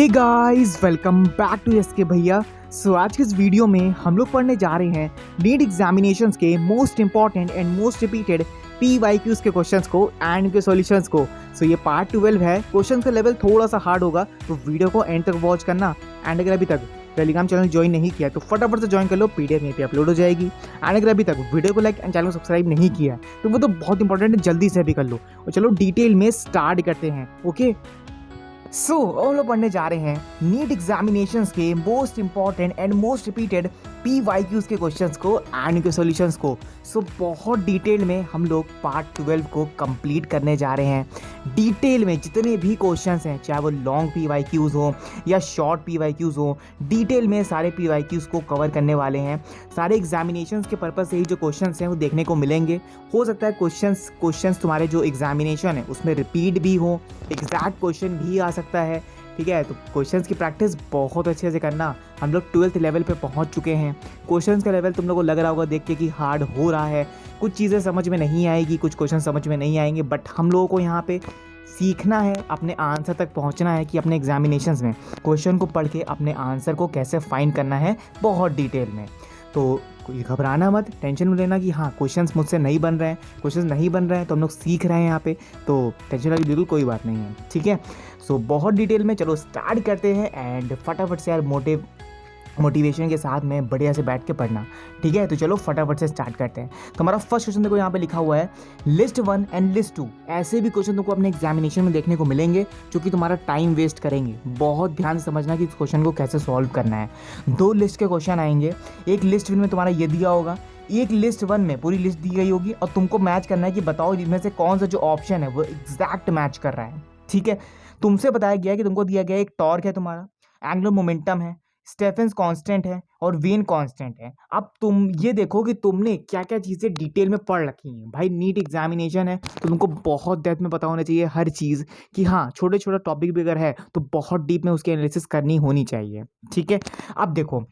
Hey guys, welcome back to SK Bhaiya. आज के इस वीडियो में हम लोग पढ़ने जा रहे हैं नीट एग्जामिनेशंस के most important and most repeated PYQs के क्वेश्चंस को एंड इनके सॉल्यूशंस को। ये पार्ट 12 है। क्वेश्चन का लेवल थोड़ा सा हार्ड होगा, तो वीडियो को एंड तक वॉच करना। एंड अगर अभी तक टेलीग्राम चैनल ज्वाइन नहीं किया तो फटाफट से ज्वाइन कर लो, PDF यहीं पे अपलोड हो जाएगी। एंड अगर अभी तक वीडियो को लाइक एंड चैनल को सब्सक्राइब नहीं किया तो वो तो बहुत इंपॉर्टेंट है, जल्दी से भी कर लो। और चलो डिटेल में स्टार्ट करते हैं। ओके, हम लोग पढ़ने जा रहे हैं नीट एग्जामिनेशंस के most important and most repeated PYQs के क्वेश्चंस को एंड उनके सॉल्यूशंस को। बहुत डिटेल में हम लोग पार्ट 12 को कंप्लीट करने जा रहे हैं। डिटेल में जितने भी क्वेश्चंस हैं, चाहे वो लॉन्ग PYQs हो या शॉर्ट PYQs हो, डिटेल में सारे PYQs को कवर करने वाले हैं। सारे एग्जामिनेशंस के पर्पस से ही जो क्वेश्चंस हैं वो देखने को मिलेंगे। हो सकता है क्वेश्चंस तुम्हारे जो एग्जामिनेशन है उसमें रिपीट भी हो, एग्जैक्ट क्वेश्चन भी आ सकता है। ठीक है, तो क्वेश्चंस की प्रैक्टिस बहुत अच्छे से करना। हम लोग 12th लेवल पे पहुंच चुके हैं। क्वेश्चंस का लेवल तुम लोगों को लग रहा होगा देख के कि हार्ड हो रहा है, कुछ चीज़ें समझ में नहीं आएगी, कुछ क्वेश्चन समझ में नहीं आएंगे, बट हम लोगों को यहाँ पे सीखना है, अपने आंसर तक पहुँचना है कि अपने एग्जामिनेशंस में क्वेश्चन को पढ़ के अपने आंसर को कैसे फाइंड करना है बहुत डिटेल में। तो कोई घबराना मत, टेंशन में लेना कि हाँ क्वेश्चंस मुझसे नहीं बन रहे हैं, क्वेश्चंस नहीं बन रहे हैं तो हम लोग सीख रहे हैं यहाँ पे, तो टेंशन वाली बिल्कुल कोई बात नहीं है। ठीक है, बहुत डिटेल में चलो स्टार्ट करते हैं। एंड फटाफट से यार मोटिवेशन के साथ में बढ़िया से बैठ के पढ़ना। ठीक है, तो चलो फटाफट से स्टार्ट करते हैं। तो हमारा फर्स्ट क्वेश्चन देखो यहाँ पे लिखा हुआ है लिस्ट 1 एंड लिस्ट 2। ऐसे भी क्वेश्चन तुमको अपने एग्जामिनेशन में देखने को मिलेंगे जो कि तुम्हारा टाइम वेस्ट करेंगे। बहुत ध्यान से समझना कि इस क्वेश्चन को कैसे सॉल्व करना है। 2 लिस्ट के क्वेश्चन आएंगे। एक लिस्ट में तुम्हारा ये दिया होगा, एक लिस्ट 1 में पूरी लिस्ट दी गई होगी और तुमको मैच करना है कि बताओ इनमें से कौन सा जो ऑप्शन है वो एग्जैक्ट मैच कर रहा है। ठीक है, तुमसे बताया गया कि तुमको दिया गया एक टॉर्क है, तुम्हारा एंगुलर मोमेंटम है, स्टेफेंस कांस्टेंट है और वेन कांस्टेंट है। अब तुम ये देखो कि तुमने क्या क्या चीज़ें डिटेल में पढ़ रखी हैं। भाई नीट एग्जामिनेशन है तो तुमको बहुत डेप्थ में पता होना चाहिए हर चीज़, कि हाँ छोटे छोटे टॉपिक भी अगर है तो बहुत डीप में उसकी एनालिसिस करनी होनी चाहिए। ठीक है, अब देखो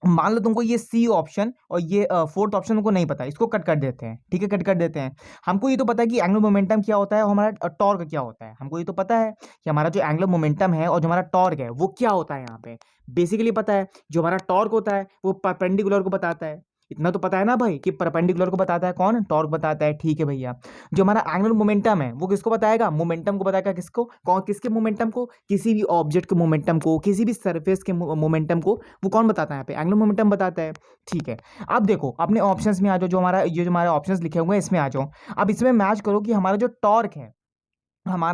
मान लो तुमको ये C ऑप्शन और ये 4th ऑप्शन तुमको नहीं पता, इसको कट कर देते हैं। ठीक है, कट कर देते हैं। हमको ये तो पता है कि एंगुलर मोमेंटम क्या होता है और हमारा टॉर्क क्या होता है। हमको ये तो पता है कि हमारा जो एंगुलर मोमेंटम है और जो हमारा टॉर्क है वो क्या होता है। यहाँ पे बेसिकली पता है जो हमारा टॉर्क होता है वो परपेंडिकुलर को बताता है। इतना तो पता है ना भाई कि परपेंडिकुलर को बताता है कौन, टॉर्क बताता है। ठीक है भैया, जो हमारा एंगुलर मोमेंटम है वो किसको बताएगा, मोमेंटम को बताएगा। किसको, कौन, किसके मोमेंटम को, किसी भी ऑब्जेक्ट के मोमेंटम को, किसी भी सरफेस के मोमेंटम को वो कौन बताता है, यहाँ पे एंगुलर मोमेंटम बताता है। ठीक है, अब देखो अपने ऑप्शंस में आ जाओ, जो हमारे ऑप्शंस लिखे हुए हैं इसमें आ जाओ। अब इसमें मैच करो कि हमारा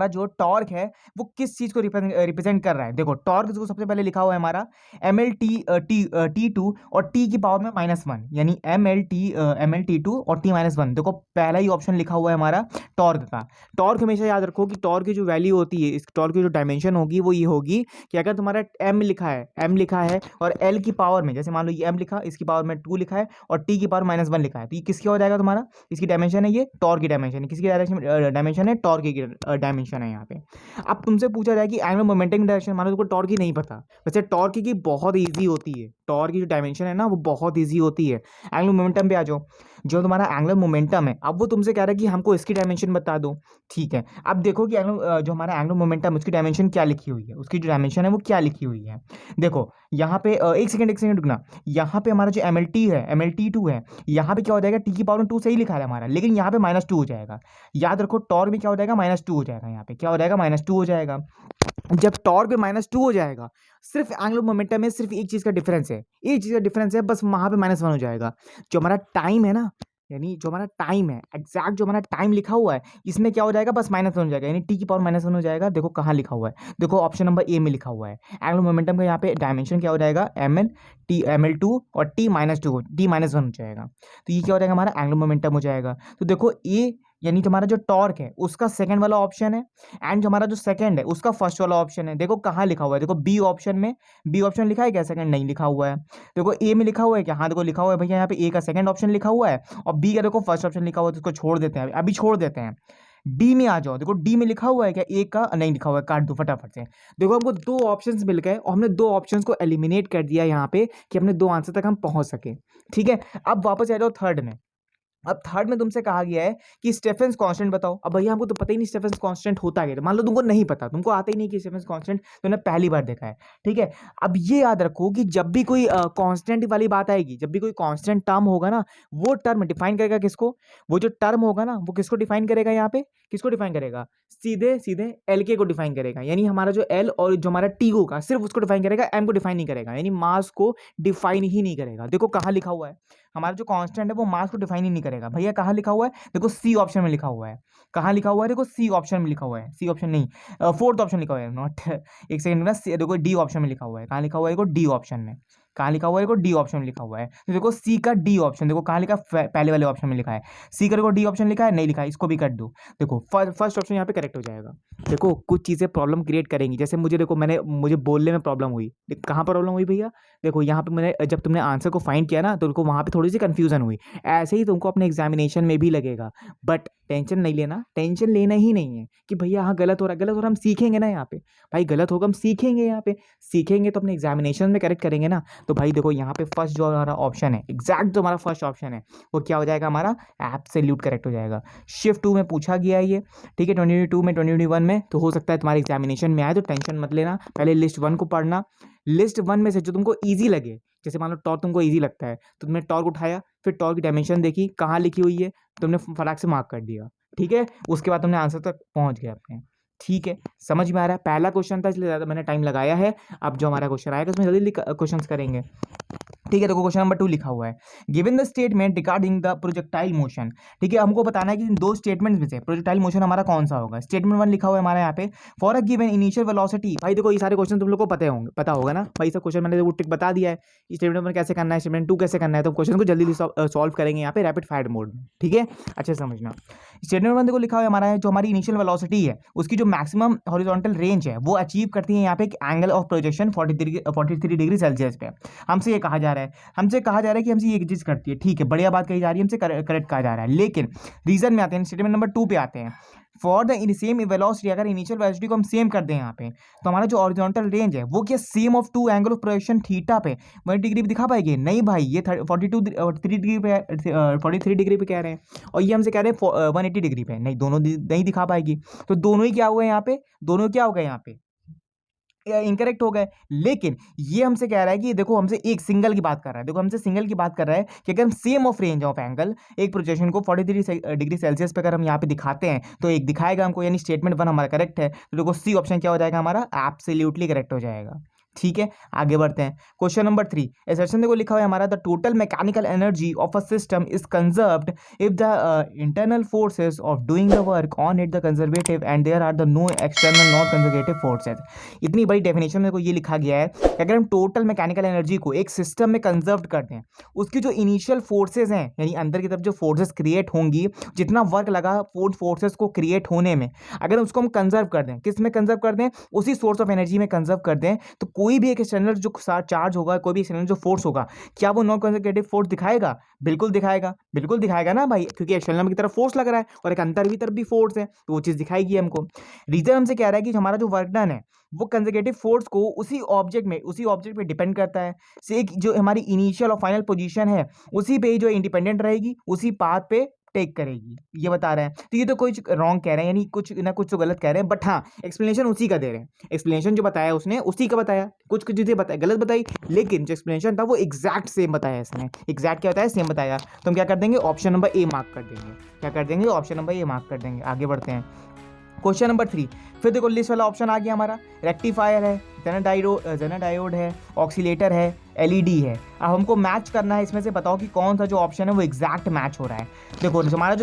जो टॉर्क है वो किस चीज को रिप्रेजेंट कर रहा है। देखो टॉर्क जो सबसे पहले लिखा हुआ है हमारा MLT2 और T की पावर में -1, यानी MLT2 और T-1। देखो पहला ही ऑप्शन लिखा हुआ है हमारा टॉर्क का। टॉर्क हमेशा याद रखो कि टॉर्क की जो वैल्यू होती है, इस टॉर्क की जो डायमेंशन होगी वो ये होगी कि अगर तुम्हारा M लिखा है और L की पावर में, जैसे मान लो ये M लिखा, इसकी पावर में 2 लिखा है और T की पावर -1 लिखा है, तो ये किसकी हो जाएगा तुम्हारा, इसकी डायमेंशन है, ये टॉर्क की डायमेंशन है। किसकी डायमेंशन है, टॉर्क की डायमेंशन है यहाँ पे। अब तुमसे पूछा जाए कि एंगुलर मोमेंटम की डायरेक्शन, मानो तुमको टॉर्क ही नहीं पता। वैसे टॉर्क की बहुत इजी होती है, टॉर्क की जो डायमेंशन है ना वो बहुत इजी होती है। एंगुलर मोमेंटम पे आ जाओ, जो तुम्हारा एंगुलर मोमेंटम है अब वो तुमसे कह रहा है कि हमको इसकी डायमेंशन बता दो। ठीक है, अब देखो कि जो हमारा एंगुलर मोमेंटम उसकी डायमेंशन क्या लिखी हुई है, उसकी जो डायमेंशन है वो क्या लिखी हुई है। देखो यहाँ पे एक सेकंड रुकना। यहाँ पे हमारा जो MLT2 है, यहाँ पे क्या हो जाएगा, T की पावर में 2 सही लिखा है हमारा, लेकिन यहाँ पे -2 हो जाएगा। याद रखो टॉर्क में क्या हो जाएगा, -2 हो जाएगा। यहाँ पे क्या हो जाएगा, -2 हो जाएगा। जब टॉर्क में -2 हो जाएगा, सिर्फ एंगुलर मोमेंटम में सिर्फ एक चीज का डिफरेंस है, एक चीज का डिफरेंस है बस, वहां पे -1 हो जाएगा। जो हमारा टाइम है ना, यानी जो हमारा टाइम है, एग्जैक्ट जो हमारा टाइम लिखा हुआ है, इसमें क्या हो जाएगा, बस -1 हो जाएगा, यानी T की पावर -1 हो जाएगा। देखो कहाँ लिखा हुआ है, देखो ऑप्शन नंबर A में लिखा हुआ है। एंगुलर मोमेंटम का यहाँ पे डायमेंशन क्या हो जाएगा, ML2 और T-1 हो जाएगा। तो ये क्या हो जाएगा, हमारा एंगुलर मोमेंटम हो जाएगा। तो देखो A यानी तुम्हारा जो टॉर्क है उसका सेकंड वाला ऑप्शन है, एंड जो हमारा जो सेकंड है उसका फर्स्ट वाला ऑप्शन है। देखो कहाँ लिखा हुआ है, देखो बी ऑप्शन लिखा है क्या, सेकंड नहीं लिखा हुआ है। देखो ए में लिखा हुआ है क्या, हाँ देखो लिखा हुआ है भैया, यहाँ पे ए का सेकंड ऑप्शन लिखा हुआ है और बी का देखो फर्स्ट ऑप्शन लिखा हुआ है, तो इसको छोड़ देते हैं, अभी छोड़ देते हैं। डी में आ जाओ, देखो डी में लिखा हुआ है क्या, ए का नहीं लिखा हुआ है, काट दो फटाफट से। देखो हमको 2 ऑप्शंस मिल गए और हमने 2 ऑप्शंस को एलिमिनेट कर दिया यहाँ पे कि अपने 2 आंसर तक हम पहुंच सके। ठीक है, अब वापस आ जाओ थर्ड में। अब थर्ड में तुमसे कहा गया है कि स्टेफेंस कांस्टेंट बताओ। अब भैया हमको तो पता ही नहीं स्टेफेंस कांस्टेंट होता है, मान लो तुमको नहीं पता, तुमको आता ही नहीं कि स्टेफेंस कांस्टेंट तुमने पहली बार देखा है, ठीक है। अब ये याद रखो कि जब भी कोई कांस्टेंट वाली बात आएगी, जब भी कोई कांस्टेंट टर्म होगा ना, वो टर्म डिफाइन करेगा किसको, वो जो टर्म होगा ना वो किसको डिफाइन करेगा, यहाँ पे किसको डिफाइन करेगा, सीधे सीधे एल के को डिफाइन करेगा। यानी हमारा जो एल और जो हमारा टी होगा सिर्फ उसको डिफाइन करेगा, एम को डिफाइन नहीं करेगा, यानी मास को डिफाइन ही नहीं करेगा। देखो कहाँ लिखा हुआ है, हमारा जो कांस्टेंट है वो मास को डिफाइन ही नहीं करेगा। भैया कहाँ लिखा हुआ है, देखो सी ऑप्शन में लिखा हुआ है। कहाँ लिखा हुआ है, देखो सी ऑप्शन में लिखा हुआ है, सी ऑप्शन नहीं, फोर्थ ऑप्शन लिखा हुआ है, नॉट एक सेकंड ना, देखो डी ऑप्शन में लिखा हुआ है। कहाँ लिखा हुआ है, देखो डी ऑप्शन में, कहाँ लिखा हुआ है, देखो डी ऑप्शन में लिखा हुआ है। तो देखो सी का डी ऑप्शन, देखो कहाँ लिखा है, पहले वाले ऑप्शन में लिखा है। सी का देखो डी ऑप्शन लिखा है, नहीं लिखा है, इसको भी कर दो। देखो फर्स्ट ऑप्शन यहाँ पे करेक्ट हो जाएगा। देखो कुछ चीज़ें प्रॉब्लम क्रिएट करेंगी, जैसे मुझे देखो मुझे बोलने में प्रॉब्लम हुई, कहाँ प्रॉब्लम हुई भैया, देखो यहाँ पे मैंने जब तुमने आंसर को फाइंड किया ना तो तुमको वहाँ पे थोड़ी सी कंफ्यूजन हुई। ऐसे ही तुमको अपने एग्जामिनेशन में भी लगेगा, बट टेंशन नहीं लेना, टेंशन लेना ही नहीं है कि भैया हाँ गलत हो रहा है, गलत हो रहा है, हम सीखेंगे ना यहाँ पे, भाई गलत होगा हम सीखेंगे, यहाँ पे सीखेंगे तो अपने एग्जामिनेशन में करेक्ट करेंगे ना। तो भाई देखो यहाँ पे फर्स्ट जो हमारा ऑप्शन है, एग्जैक्ट जो हमारा फर्स्ट ऑप्शन है वो क्या हो जाएगा, हमारा एब्सोल्यूट करेक्ट हो जाएगा। शिफ्ट 2 में पूछा गया है ये, ठीक है, 2022 में 2021 में, तो हो सकता है तुम्हारे एग्जामिनेशन में आए, तो टेंशन मत लेना। पहले लिस्ट 1 को पढ़ना, लिस्ट 1 में से जो तुमको ईजी लगे, जैसे मान लो टॉर्क तुमको ईजी लगता है तो तुमने टॉर्क उठाया, फिर टॉर्क की डायमेंशन देखी कहाँ लिखी हुई है, तुमने फटाक से मार्क कर दिया, ठीक है, उसके बाद तुमने आंसर तक पहुंच गए अपने, ठीक है। समझ में आ रहा है, पहला क्वेश्चन था इसलिए ज़्यादा मैंने टाइम लगाया है। अब जो हमारा क्वेश्चन आएगा उसमें जल्दी क्वेश्चंस करेंगे, ठीक है। देखो क्वेश्चन नंबर 2 लिखा हुआ है, given the statement regarding the projectile motion, ठीक है, हमको बताना है कि इन दो स्टेटमेंट में से प्रोजेक्टाइल मोशन हमारा कौन सा होगा। स्टेटमेंट 1 लिखा हुआ है हमारा यहाँ पे, for a given initial velocity, भाई देखो ये सारे क्वेश्चन तुम लोग को पता होगा ना भाई, सब क्वेश्चन मैंने टिक बता दिया है, स्टेटमेंट 1 कैसे करना है, स्टेटमेंट 2 कैसे करना है, तो क्वेश्चन को जल्दी सॉल्व करेंगे यहाँ पे रैपिड फायर मोड में, ठीक है, अच्छे से समझना। स्टेटमेंट 1 देखो लिखा हुआ है हमारा, जो हमारी इनिशियल वेलोसिटी है उसकी जो मैक्सिमम हॉरिजॉन्टल रेंज है वो अचीव करती है यहाँ पे एक angle of projection 43 degree Celsius पे। हमसे ये कहा जा रहा है, कि हमसे ये चीज करती है, ठीक है, बढ़िया बात कही जा रही है, हमसे करेक्ट कहा जा रहा है, लेकिन रीजन में आते हैं, स्टेटमेंट नंबर 2 पे आते हैं। फॉर द सेम वेलोसिटी, अगर इनिशियल वेलोसिटी को हम सेम कर दें यहाँ पे, तो हमारा जो हॉरिजॉन्टल रेंज है वो क्या same of two angle of projection theta पे 1 डिग्री पे दिखा पाएगी, नहीं भाई, ये 43 डिग्री पे कह रहे हैं, और ये हमसे कह रहे हैं 180 डिग्री पे, नहीं दोनों नहीं दिखा पाएगी, तो दोनों ही क्या हुए यहाँ पे, दोनों क्या हो गए यहाँ पे इनकरेक्ट हो गए। लेकिन ये हमसे कह रहा है कि देखो हमसे एक सिंगल की बात कर रहा है, देखो हमसे सिंगल की बात कर रहा है कि अगर हम same of range of angle एक प्रोजेक्शन को 43 डिग्री सेल्सियस पे अगर हम यहाँ पे दिखाते हैं तो एक दिखाएगा हमको, यानी स्टेटमेंट 1 हमारा करेक्ट है, तो देखो सी ऑप्शन क्या हो जाएगा हमारा, एब्सोल्युटली करेक्ट हो जाएगा, ठीक है। आगे बढ़ते हैं, क्वेश्चन नंबर 3, एसर्शन देखो लिखा हुआ है हमारा, the total mechanical energy of a system is conserved if the internal forces of doing the work on it the conservative and there are the no external non conservative forces. इतनी बड़ी definition में को ये लिखा गया है कि अगर हम टोटल मैकेनिकल एनर्जी को एक सिस्टम में कंजर्व करते हैं, उसकी जो इनिशियल फोर्सेज हैं, यानी अंदर की तरफ जो फोर्सेस क्रिएट होंगी, जितना वर्क लगा फोर्सेस को क्रिएट होने में, अगर उसको हम कंजर्व कर दें, किस में कंजर्व कर दें, उसी सोर्स ऑफ एनर्जी में कंजर्व कर दें, तो कोई भी एक एक्सटर्नल जो चार्ज होगा, कोई भी एक्सटर्नल जो फोर्स होगा, क्या वो नॉन कंजर्वेटिव फोर्स दिखाएगा, बिल्कुल दिखाएगा, बिल्कुल दिखाएगा ना भाई, क्योंकि एक्सटर्नल की तरफ फोर्स लग रहा है और एक अंतर की तरफ भी फोर्स है, तो वो चीज दिखाएगी हमको। रीजन हमसे कह रहा है कि हमारा जो वर्क डन है वो कंजर्वेटिव फोर्स को उसी ऑब्जेक्ट पे डिपेंड करता है, से एक जो हमारी इनिशियल और फाइनल पोजीशन है उसी पे जो इंडिपेंडेंट रहेगी, उसी पाथ पे टेक करेगी, ये बता रहे हैं। तो ये तो कुछ रॉन्ग कह रहे हैं, यानी कुछ ना कुछ तो गलत कह रहे हैं, बट हाँ एक्सप्लेनेशन उसी का दे रहे हैं, एक्सप्लेनेशन जो बताया उसने उसी का बताया, कुछ कुछ चीज़ें बताया गलत बताई, लेकिन जो एक्सप्लेनेशन था वो एग्जैक्ट सेम बताया इसने, एग्जैक्ट क्या बताया, सेम बताया, तो हम क्या कर देंगे, ऑप्शन नंबर ए मार्क कर देंगे, क्या कर देंगे, ऑप्शन नंबर ए मार्क कर देंगे। आगे बढ़ते हैं, क्वेश्चन नंबर 3, फिर देखो लिस्ट वाला ऑप्शन आ गया हमारा, रेक्टिफायर है, जेनर डायोड है, ऑक्सीलेटर है, एलईडी है। अब हमको मैच करना है, इसमें से बताओ कि कौन सा जो ऑप्शन है वो एग्जैक्ट मैच हो रहा है। देखो हमारा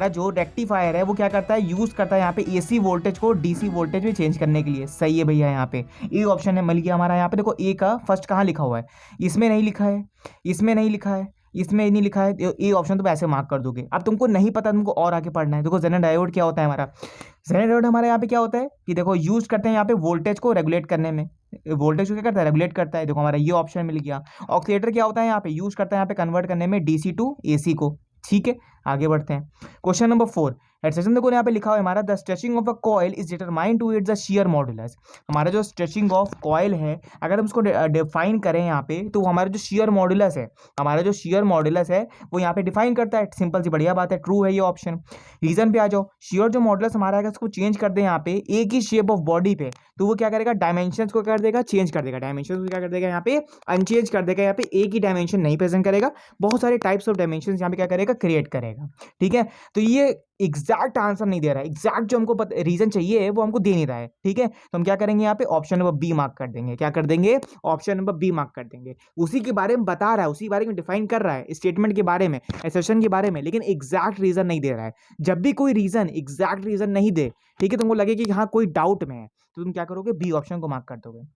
जो रेक्टिफायर है वो क्या करता है, यूज़ करता है यहाँ पे एसी वोल्टेज को डीसी वोल्टेज में चेंज करने के लिए, सही है भैया, यहाँ पे ए ऑप्शन है, मिल गया हमारा। यहाँ पे देखो ए का फर्स्ट कहाँ लिखा हुआ है, इसमें नहीं लिखा है, इसमें नहीं लिखा है, इसमें नहीं लिखा है, ए ऑप्शन तो ऐसे मार्क कर दोगे। अब तुमको नहीं पता, तुमको और आगे पढ़ना है। देखो जेनर डायोड क्या होता है हमारा, जेनर डायोड हमारे यहाँ पे क्या होता है कि देखो यूज करते हैं यहाँ पे वोल्टेज को रेगुलेट करने में, वोल्टेज को क्या करता है, रेगुलेट करता है, देखो हमारा ये ऑप्शन मिल गया। ऑक्सीलेटर क्या होता है, यहाँ पे यूज करता है यहाँ पे कन्वर्ट करने में डीसी टू एसी को, ठीक है। आगे बढ़ते हैं, क्वेश्चन नंबर 4, सेशन देखो यहाँ पे लिखा हुआ है हमारा, the stretching of a coil is determined to its the shear modulus. हमारा जो स्ट्रेचिंग ऑफ कॉइल है, अगर हम उसको डिफाइन करें यहाँ पे, तो हमारा जो शियर मॉडुलस है, हमारा जो शियर मॉडुलस है वो यहाँ पे डिफाइन करता है। सिंपल सी बढ़िया बात है, ट्रू है ये ऑप्शन। रीजन पे आ जाओ, शियर जो मॉडुलस हमारा है उसको चेंज कर दे यहाँ पे एक ही शेप ऑफ बॉडी पे, तो वो क्या करेगा, डायमेंशंस को कर देगा चेंज कर देगा, डायमेंशंस को क्या कर देगा यहाँ पे अनचेंज कर देगा, यहाँ पे एक ही डायमेंशन नहीं प्रेजेंट करेगा, बहुत सारे टाइप्स ऑफ डायमेंशन यहाँ पे क्या करेगा, क्रिएट करेगा। ठीक है, तो ये एग्जैक्ट आंसर नहीं दे रहा है, एग्जैक्ट जो हमको रीजन चाहिए है वो हमको दे नहीं रहा है। ठीक है, तो हम क्या करेंगे यहाँ पे ऑप्शन नंबर बी मार्क कर देंगे। क्या कर देंगे, ऑप्शन नंबर बी मार्क कर देंगे। उसी के बारे में बता रहा है, उसी बारे में डिफाइन कर रहा है, स्टेटमेंट के बारे में, एसर्शन के बारे में, लेकिन एग्जैक्ट रीजन नहीं दे रहा है। जब भी कोई रीजन एग्जैक्ट रीजन नहीं दे, ठीक है, तुमको लगे कि हाँ कोई डाउट में है, तो तुम क्या करोगे, बी ऑप्शन को मार्क कर दोगे।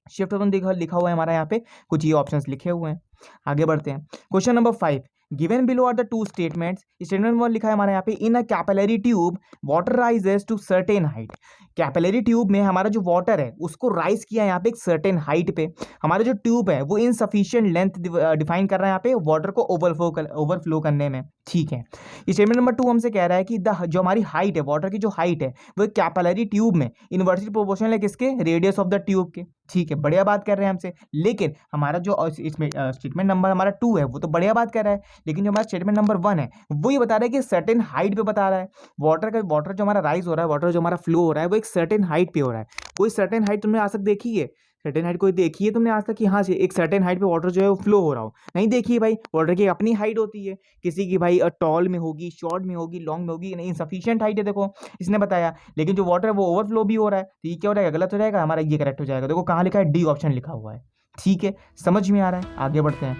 शिफ्ट वन लिखा हुआ है हमारा यहाँ पे, कुछ ये ऑप्शंस लिखे हुए हैं। आगे बढ़ते हैं, question number 5, given below are the two statements. Statement 1 लिखा है हमारे यहाँ पे, in a capillary tube water rises to certain height. Capillary tube में हमारा जो वाटर है उसको राइज किया यहाँ पे एक सर्टेन हाइट पे। हमारा जो ट्यूब है वो इनसफिशिएंट लेंथ डिफाइन कर रहा है यहाँ पे वाटर को ओवरफ्लो करने में। ठीक है, स्टेटमेंट नंबर 2 हमसे कह रहा है कि जो हमारी हाइट है, वाटर की जो हाइट है वो कैपिलरी ट्यूब में इनवर्सली प्रोपोर्शनल है किसके, रेडियस ऑफ द ट्यूब के। ठीक है, बढ़िया बात कर रहे हैं हमसे, लेकिन हमारा जो इसमें स्टेटमेंट नंबर हमारा 2 है वो तो बढ़िया बात कर रहा है, लेकिन जो हमारा स्टेटमेंट नंबर 1 है वो ये बता रहा है कि सर्टेन हाइट पे बता रहा है। वाटर जो हमारा राइज हो रहा है, वाटर जो हमारा फ्लो हो रहा है वो एक सर्टेन हाइट पे हो रहा है। कोई सर्टेन हाइट तुमने आज तक देखी है, सर्टेन हाइट कोई देखी है तुमने आज तक कि हाँ से एक सर्टेन हाइट पे वाटर जो है वो फ्लो हो रहा हो? नहीं देखी है भाई, वाटर की अपनी हाइट होती है, किसी की भाई टॉल में होगी, शॉर्ट में होगी, लॉन्ग में होगी, नहीं इनसफिशिएंट हाइट है, देखो इसने बताया। लेकिन जो वाटर है वो ओवरफ्लो भी हो रहा है, तो ये क्या हो जाएगा, गलत हो जाएगा, हमारा ये करेक्ट हो जाएगा। देखो कहाँ लिखा है, डी ऑप्शन लिखा हुआ है। ठीक है, समझ में आ रहा है, आगे बढ़ते हैं।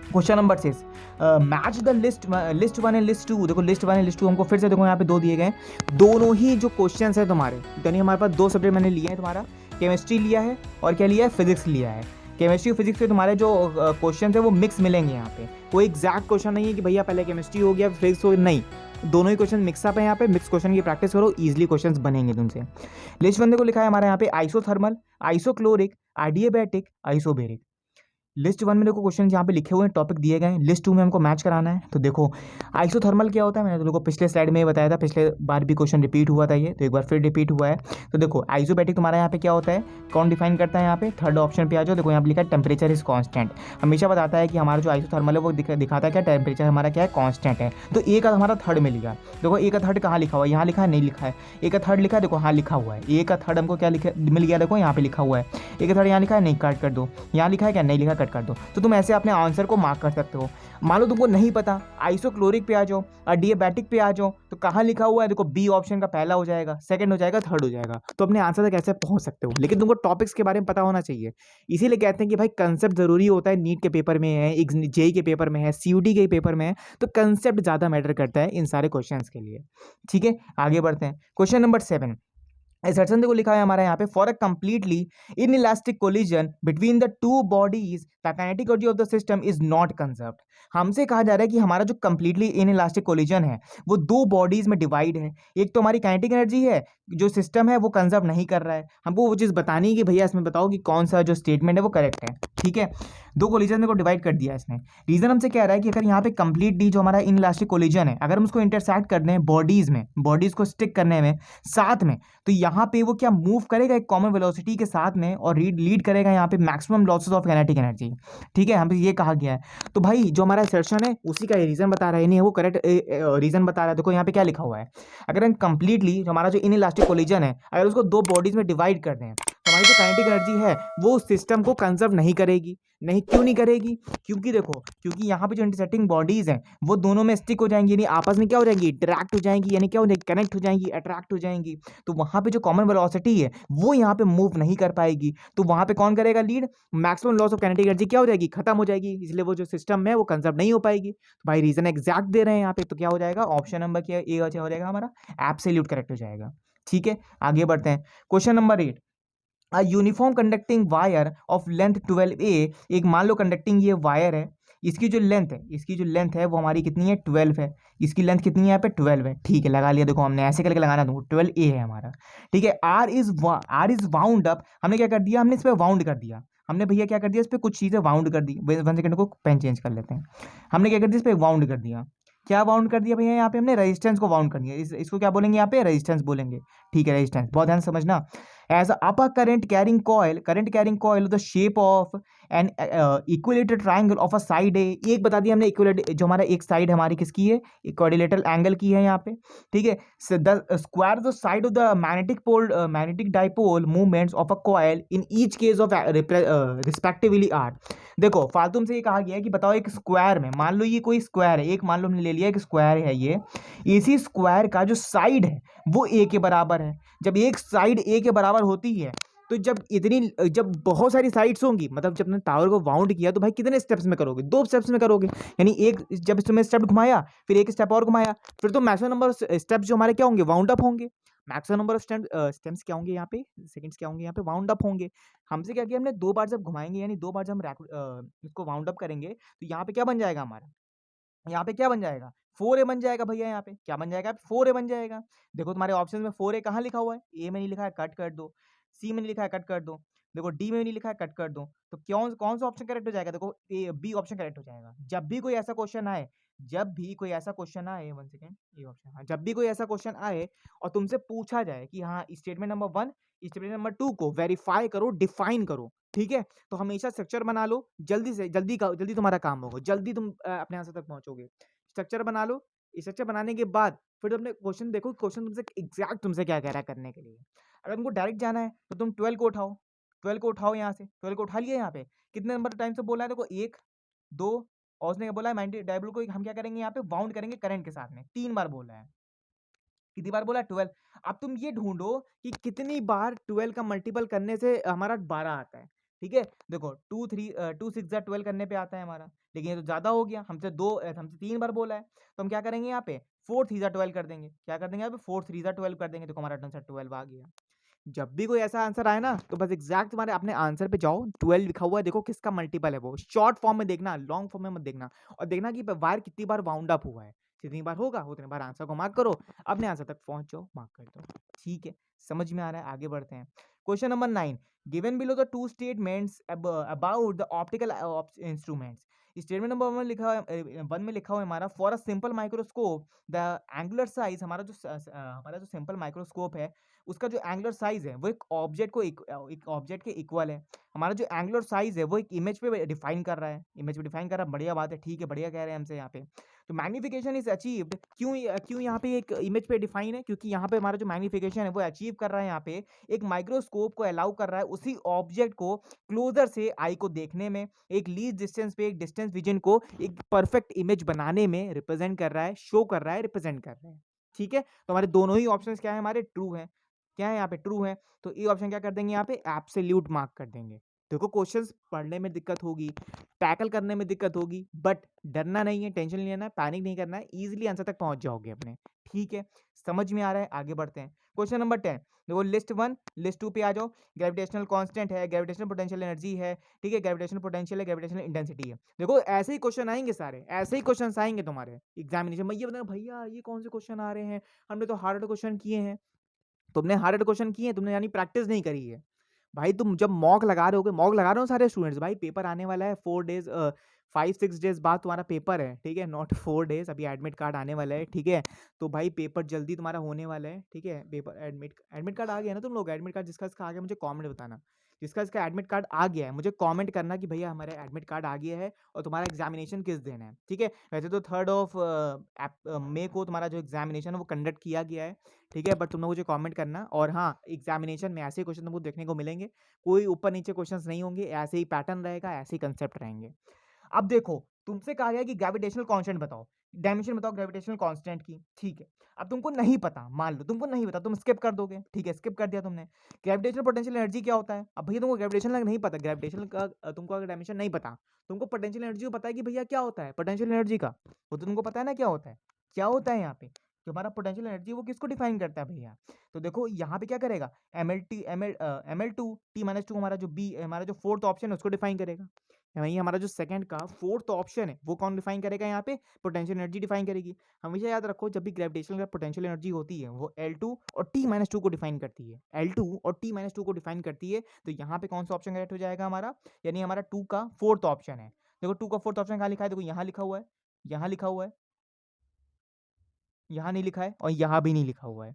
Question number 6, match the list 1 and list 2। देखो लिस्ट 1 एंड लिस्ट 2 हमको फिर से देखो यहाँ पे दो दिए गए, दोनों ही जो क्वेश्चंस है तुम्हारे, यानी हमारे पास दो सब्जेक्ट मैंने लिए हैं, तुम्हारा केमिस्ट्री लिया है और क्या लिया है, फिजिक्स लिया है। केमिस्ट्री फिजिक्स के तुम्हारे जो क्वेश्चन है वो मिक्स मिलेंगे यहाँ पे, कोई एग्जैक्ट क्वेश्चन नहीं है कि भैया पहले केमिस्ट्री हो गया फिजिक्स हो, नहीं, दोनों ही क्वेश्चन मिक्सअप है यहाँ पे। मिक्स क्वेश्चन की प्रैक्टिस करो, इजीली क्वेश्चंस बनेंगे तुमसे। लिस्ट 1 को लिखा है हमारे यहाँ पे, आइसोथर्मल, आइसोक्लोरिक, आइडियाबैटिक, आइसोबेरिक। लिस्ट 1 में देखो क्वेश्चन यहाँ पे लिखे हुए हैं, टॉपिक दिए गए हैं, लिस्ट 2 में हमको मैच कराना है। तो देखो आइसोथर्मल क्या होता है, मैंने तो लोगों को पिछले स्लाइड में बताया था, पिछले बार भी क्वेश्चन रिपीट हुआ था ये, तो एक बार फिर रिपीट हुआ है। तो देखो आइसोबैटिक तुम्हारा यहाँ पे क्या होता है, कौन डिफाइन करता है, यहाँ पे थर्ड ऑप्शन पे आ जाओ। देखो यहाँ पे लिखा है टेम्परेचर इज कॉन्स्टेंट, हमेशा बताता है कि हमारा जो आइसोथर्मल है वो दिखाता है क्या, टेम्परेचर हमारा क्या है, कॉन्स्टेंट है। तो ए का हमारा थर्ड में लिखा, देखो ए का थर्ड कहाँ लिखा हुआ है, यहाँ लिखा है, नहीं लिखा है, ए का थर्ड लिखा है, देखो हाँ लिखा हुआ है, ए का थर्ड हमको क्या लिखा मिल गया, देखो यहाँ पे लिखा हुआ है, ए का थर्ड यहाँ लिखा है, नहीं कट कर दो, यहाँ लिखा है क्या, नहीं लिखा, कट कर दो। तो तुम ऐसे अपने आंसर को मार्क कर सकते हो। मान लो तुमको नहीं पता, आइसोक्लोरिक पे आ जाओ, डियाबैटिक पे आ जाओ, तो कहाँ लिखा हुआ है, देखो बी ऑप्शन का पहला हो जाएगा, सेकंड हो जाएगा, थर्ड हो जाएगा, तो अपने आंसर तक कैसे पहुंच सकते हो। लेकिन तुमको टॉपिक्स के बारे में पता होना चाहिए, इसीलिए कहते हैं कि भाई कंसेप्ट जरूरी होता है। नीट के पेपर में है, एक जेई के पेपर में है, सीयूटी के पेपर में है, तो कंसेप्ट ज्यादा मैटर करता है इन सारे क्वेश्चन के लिए। ठीक है, आगे बढ़ते हैं, क्वेश्चन नंबर 7, एसर्शन देखो लिखा है हमारा यहाँ पे, for a completely inelastic collision between the two bodies the kinetic energy of the system is not conserved. हमसे कहा जा रहा है कि हमारा जो कंप्लीटली इनइलास्टिक कोलिजन है वो दो बॉडीज में डिवाइड है, एक तो हमारी काइनेटिक एनर्जी है जो सिस्टम है वो कंजर्व नहीं कर रहा है, हमको वो चीज़ बतानी है कि भैया इसमें बताओ कि कौन सा जो स्टेटमेंट है वो करेक्ट है। ठीक है, दो कोलिजन में को डिवाइड कर दिया इसने। रीजन हमसे कह रहा है कि अगर यहाँ पे कंप्लीटली जो हमारा इनइलास्टिक कोलिजन है, अगर हम उसको इंटरसेक्ट कर दें बॉडीज में, बॉडीज को स्टिक करने में साथ में, तो यहाँ पे वो क्या मूव करेगा एक कॉमन वेलोसिटी के साथ में और लीड करेगा यहाँ पे maximum losses of kinetic energy. ठीक है, हमें ये कहा गया है। तो भाई जो हमारा सेक्शन है उसी का रीजन बता रहा है, नहीं वो करेक्ट रीजन बता रहा है। देखो यहाँ पे क्या लिखा हुआ है, अगर हम कंप्लीटली जो हमारा जो इनइलास्टिक कोलिजन है अगर उसको दो बॉडीज में डिवाइड कर दें, तो हमारी जो काइनेटिक एनर्जी है वो सिस्टम को कंजर्व नहीं करेगी। नहीं, क्यों नहीं करेगी, क्योंकि देखो, क्योंकि यहाँ पे जो इंटरसेक्टिंग बॉडीज हैं वो दोनों में स्टिक हो जाएंगी, यानी आपस में क्या हो जाएंगी, इंटरैक्ट हो जाएंगी, यानी क्या हो जाएगी, कनेक्ट हो जाएंगी, अट्रैक्ट हो जाएंगी। तो वहाँ पे जो कॉमन वेलोसिटी है वो यहाँ पे मूव नहीं कर पाएगी, तो वहाँ पे कौन करेगा lead, maximum loss of kinetic energy क्या हो जाएगी, खत्म हो जाएगी, इसलिए वो जो सिस्टम है वो कंजर्व नहीं हो पाएगी। तो भाई रीजन एग्जैक्ट दे रहे हैं यहाँ पे, तो क्या हो जाएगा, ऑप्शन नंबर क्या ए हो जाएगा हमारा, एब्सोल्यूट करेक्ट हो जाएगा। ठीक है, आगे बढ़ते हैं, question number 8, a uniform conducting wire of length 12A। एक मान लो कंडक्टिंग ये वायर है, इसकी जो लेंथ है वो हमारी कितनी है, 12 है। इसकी लेंथ कितनी है यहाँ पे, 12 है। ठीक है, लगा लिया, देखो हमने ऐसे करके लगाना, तुमको 12A है हमारा। ठीक है, आर इज वाउंड अप, हमने क्या कर दिया, हमने इस पर वाउंड कर दिया, हमने भैया क्या कर दिया, इस पर कुछ चीज़ें वाउंड कर दी। 1 सेकंड को पेन चेंज कर लेते हैं, हमने क्या कर दिया, इस पर वाउंड कर दिया। क्या बाउंड कर दिया भैया यहाँ पे हमने, रेजिस्टेंस को बाउंड कर दिया। इसको क्या बोलेंगे यहाँ पे, रेजिस्टेंस बोलेंगे। ठीक है, रेजिस्टेंस बहुत ध्यान से समझना। As up current carrying coil the shape of an equilateral triangle of a side है। एक बता दिया हमने, इक्विलेटर जो हमारा एक साइड हमारी किसकी है, क्वाड्रिलेटरल एंगल की है यहाँ पे। ठीक है, the square the side of the magnetic dipole movements of a coil in each case of respectively are. देखो फालतू से ये कहा गया है कि बताओ एक स्क्वायर में, मान लो ये कोई स्क्वायर है, एक मान लो हमने ले लिया एक स्क्वायर है ये, इसी स्क्वायर का जो साइड है वो ए के बराबर है। जब एक साइड ए के बराबर होती है तो जब बहुत सारी साइड्स होंगी, मतलब जब तुमने टावर को बाउंड किया तो भाई कितने स्टेप्स में करोगे, 2 स्टेप्स में करोगे। यानी एक जब तुमने स्टेप घुमाया, फिर एक स्टेप और घुमाया, फिर तो मैक्सिमम नंबर स्टेप्स जो हमारे क्या होंगे, वाउंड अप होंगे। मैक्सिमम नंबर ऑफ स्टेप्स क्या होंगे यहाँ पे, सेकंड्स क्या होंगे यहाँ पे, वाउंड अप होंगे। हमसे क्या किया हमने, 2 बार जब घुमाएंगे, यानी 2 बार जब हम इसको वाउंड अप करेंगे तो यहाँ पे क्या बन जाएगा हमारा, यहाँ पे क्या बन जाएगा, 4a बन जाएगा भैया। यहाँ पे क्या बन जाएगा, 4a बन जाएगा। देखो तुम्हारे ऑप्शन में 4a कहाँ लिखा हुआ है, ए में नहीं लिखा है, कट कर दो। सी में नहीं लिखा है, कट कर दो। देखो डी में नहीं लिखा है, कट कर दो। तो क्यों, कौन सा ऑप्शन करेक्ट हो जाएगा, देखो ए बी ऑप्शन करेक्ट हो जाएगा। जब भी कोई ऐसा क्वेश्चन आए, जब भी कोई ऐसा क्वेश्चन आए, 1 सेकेंड, ये ऑप्शन, हाँ, जब भी कोई ऐसा क्वेश्चन आए और तुमसे पूछा जाए कि हाँ स्टेटमेंट नंबर 1 स्टेटमेंट नंबर 2 को वेरीफाई करो, डिफाइन करो, ठीक है, तो हमेशा स्ट्रक्चर बना लो। जल्दी से जल्दी तुम्हारा काम होगा, जल्दी तुम अपने आंसर तक पहुंचोगे। स्ट्रक्चर बना लो। स्ट्रक्चर बनाने के बाद फिर तुम अपने क्वेश्चन देखो, क्वेश्चन तुमसे एग्जैक्ट तुमसे क्या कह रहा है करने के लिए। अगर तुमको डायरेक्ट जाना है तो तुम 12 को उठाओ, 12 को उठाओ, यहाँ से 12 को उठा लिया। यहाँ पे कितने नंबर टाइम से बोला है, देखो 1 2, और उसने क्या बोला है, 90 डायबल को हम क्या करेंगे, यहाँ पे बाउंड करेंगे करंट के साथ में, 3 बार बोला है। कितनी बार बोला, 12। अब तुम ये ढूंढो कि कितनी बार 12 का मल्टीपल करने से हमारा 12 आता है। ठीक है, देखो 2 6 12 करने पे आता है हमारा, लेकिन ये तो ज्यादा हो गया, हमसे 3 बार बोला है। तो हम क्या करेंगे, यहाँ पे 4 3 12 कर देंगे। क्या कर देंगे, यहाँ पे 4 3 12 कर देंगे, तो हमारा आंसर 12 आ गया। जब भी कोई ऐसा आंसर आए ना, तो बस एग्जैक्ट तुम्हारे अपने आंसर पे जाओ, 12 लिखा हुआ है, देखो किसका मल्टीपल है वो। शॉर्ट फॉर्म में देखना, लॉन्ग फॉर्म में मत देखना। और देखना कि वायर कितनी बार बाउंड अप हुआ है, जितनी बार होगा उतनी बार आंसर को मार्क करो, अपने आंसर तक पहुंच जाओ, मार्क कर दो। ठीक है, समझ में आ रहा है, आगे बढ़ते हैं। Question number 9, given below the 2 statements about the optical instruments. Statement number 1 में लिखा हुआ है हमारा, for a simple microscope the angular size, हमारा जो सिंपल माइक्रोस्कोप है उसका जो एंगुलर साइज है वो एक ऑब्जेक्ट को एक ऑब्जेक्ट के इक्वल है। हमारा जो एंगुलर साइज है वो एक इमेज पे डिफाइन कर रहा है, इमेज पे डिफाइन कर रहा है, बढ़िया बात है, ठीक है, बढ़िया कह रहे हैं हमसे यहाँ पे। तो मैग्निफिकेशन इज अचीव्ड, क्यों यहाँ पे एक इमेज पे डिफाइन है, क्योंकि यहाँ पे हमारा जो मैग्निफिकेशन है वो अचीव कर रहा है, यहाँ पे एक माइक्रोस्कोप को अलाउ कर रहा है उसी ऑब्जेक्ट को क्लोजर से आई को देखने में, एक लीज डिस्टेंस पे एक डिस्टेंस विजन को एक परफेक्ट इमेज बनाने में रिप्रेजेंट कर रहा है, शो कर रहा है, रिप्रेजेंट कर रहा है। ठीक है, तो हमारे दोनों ही ऑप्शंस क्या है, हमारे ट्रू है। क्या है यहाँ पे, ट्रू है। तो ये ऑप्शन क्या कर देंगे, यहाँ पे एब्सोल्यूट मार्क कर देंगे। देखो क्वेश्चंस पढ़ने में दिक्कत होगी, टैकल करने में दिक्कत होगी, बट डरना नहीं है, टेंशन नहीं लेना है, पैनिक नहीं करना है, इजीली आंसर तक पहुंच जाओगे अपने। ठीक है, समझ में आ रहा है, आगे बढ़ते हैं। क्वेश्चन नंबर 10, देखो लिस्ट 1 लिस्ट 2 पे आ जाओ। ग्रेविटेशनल कांस्टेंट है, ग्रेविटेशनल पोटेंशियल एनर्जी है, ठीक है, ग्रेविटेशनल पोटेंशियल है, ग्रेविटेशनल इंटेंसिटी है। देखो ऐसे ही क्वेश्चन आएंगे, सारे ऐसे ही क्वेश्चन आएंगे तुम्हारे एग्जामिनेशन में। ये बताना भैया ये कौन से क्वेश्चन आ रहे हैं, हमने तो हार्ड क्वेश्चन किए हैं। तुमने हार्ड क्वेश्चन किए, तुमने यानी प्रैक्टिस नहीं करी है। भाई तुम जब मॉक लगा रहे होगे, मॉक लगा रहे हो सारे स्टूडेंट्स, भाई पेपर आने वाला है 4 डेज 5 6 डेज बाद तुम्हारा पेपर है, ठीक है, नॉट 4 डेज, अभी एडमिट कार्ड आने वाला है, ठीक है। तो भाई पेपर जल्दी तुम्हारा होने वाला है, ठीक है। पेपर एडमिट कार्ड आ गया ना तुम लोग, एडमिट कार्ड जिसका इसका आ गया मुझे कमेंट बताना। जिसका इसका एडमिट कार्ड आ गया है मुझे कमेंट करना कि भैया हमारा एडमिट कार्ड आ गया है और तुम्हारा एग्जामिनेशन किस दिन है, ठीक है। वैसे तो 3 को तुम्हारा जो एग्जामिनेशन है वो कंडक्ट किया गया है, ठीक है, बट तुम लोग मुझे कमेंट करना। और हाँ, एग्जामिनेशन में ऐसे ही क्वेश्चन तुमको देखने को मिलेंगे, कोई ऊपर नीचे क्वेश्चंस नहीं होंगे, ऐसे ही पैटर्न रहेगा, ऐसे ही कंसेप्ट रहेंगे। अब देखो तुमसे कहा गया कि ग्रेविटेशनल कांस्टेंट बताओ, डायमेंशन बताओ ग्रेविटेशनल कांस्टेंट की, ठीक है। अब तुमको नहीं पता, मान लो तुमको नहीं पता, तुम स्किप कर दोगे, ठीक है, स्किप कर दिया तुमने। ग्रेविटेशनल पोटेंशियल एनर्जी क्या होता है, अब भैया तुमको ग्रेविटेशनल नहीं पता, ग्रेविटेशनल का तुमको अगर डायमेंशन नहीं पता, तुमको पोटेंशियल एनर्जी को पता है कि भैया क्या होता है पोटेंशियल एनर्जी का, वो तो तुमको पता है ना क्या होता है। क्या होता है यहाँ पे, जो हमारा पोटेंशियल एनर्जी वो किसको डिफाइन करता है भैया। तो देखो यहाँ पे क्या करेगा, ML2 हमारा जो बी, हमारा जो फोर्थ ऑप्शन है उसको डिफाइन करेगा। वहीं हमारा जो सेकंड का फोर्थ ऑप्शन है वो कौन डिफाइन करेगा, यहाँ पे पोटेंशियल एनर्जी डिफाइन करेगी। हमेशा याद रखो जब भी ग्रेविटेशनल का पोटेंशियल एनर्जी होती है वो L2 और T-2 को डिफाइन करती है, L2 और T-2 को डिफाइन करती है। तो यहाँ पे कौन सा ऑप्शन करेक्ट हो जाएगा हमारा, यानी हमारा 2 का फोर्थ ऑप्शन है। देखो 2 का फोर्थ ऑप्शन कहाँ लिखा है, देखो यहाँ लिखा हुआ है, यहाँ लिखा हुआ है, यहाँ नहीं लिखा है और यहाँ भी नहीं लिखा हुआ है।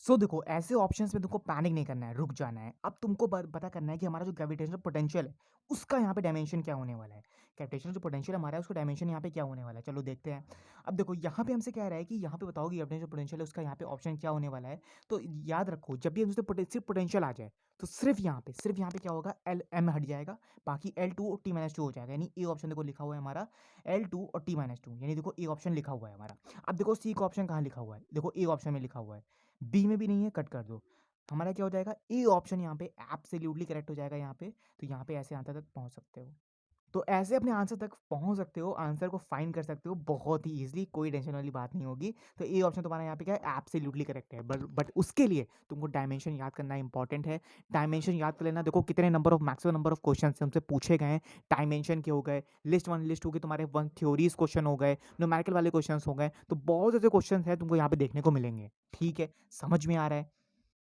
देखो ऐसे ऑप्शंस में तुमको पैनिक नहीं करना है, रुक जाना है। अब तुमको पता करना है कि हमारा जो ग्रेविटेशनल पोटेंशियल है उसका यहाँ पे डायमेंशन क्या होने वाला है। ग्रेविटेशनल जो पोटेंशियल हमारा है उसका डायमेंशन यहाँ पे क्या होने वाला है, चलो देखते हैं। अब देखो यहाँ पे हमसे कह रहा है कि यहाँ पे बताओ कि ग्रेविटेशनल पोटेंशियल है उसका यहाँ पे ऑप्शन क्या होने वाला है। तो याद रखो जब भी हमसे सिर्फ पोटेंशियल आ जाए तो सिर्फ यहाँ पे क्या होगा, एल एम हट जाएगा, बाकी L2 और T-2 हो जाएगा। यानी ए ऑप्शन देखो लिखा हुआ है हमारा L2 और T-2, यानी देखो ए ऑप्शन लिखा हुआ है हमारा। अब देखो सी का ऑप्शन कहाँ लिखा हुआ है, देखो ए ऑप्शन में लिखा हुआ है, बी में भी नहीं है, कट कर दो। हमारा क्या हो जाएगा, ए ऑप्शन यहाँ पे एब्सोल्युटली करेक्ट हो जाएगा यहाँ पे। तो यहाँ पे ऐसे आंसर तक पहुँच सकते हो। तो ऐसे अपने आंसर तक पहुँच सकते हो, आंसर को फाइंड कर सकते हो बहुत ही ईजिली, कोई टेंशन वाली बात नहीं होगी। तो ए ऑप्शन तुम्हारा यहाँ पे क्या है, एब्सोल्युटली करेक्ट है। बट उसके लिए तुमको डायमेंशन याद करना इंपॉर्टेंट है। डायमेंशन याद कर लेना। देखो कितने number of maximum number of question हमसे पूछे गए हैं डायमेंशन के, हो गए लिस्ट 1 लिस्ट 2 के, तुम्हारे 1 थ्योरीज क्वेश्चन हो गए, न्यूमेरिकल वाले क्वेश्चन हो गए। तो बहुत ऐसे क्वेश्चन है तुमको यहाँ पे देखने को मिलेंगे। ठीक है, समझ में आ रहा है?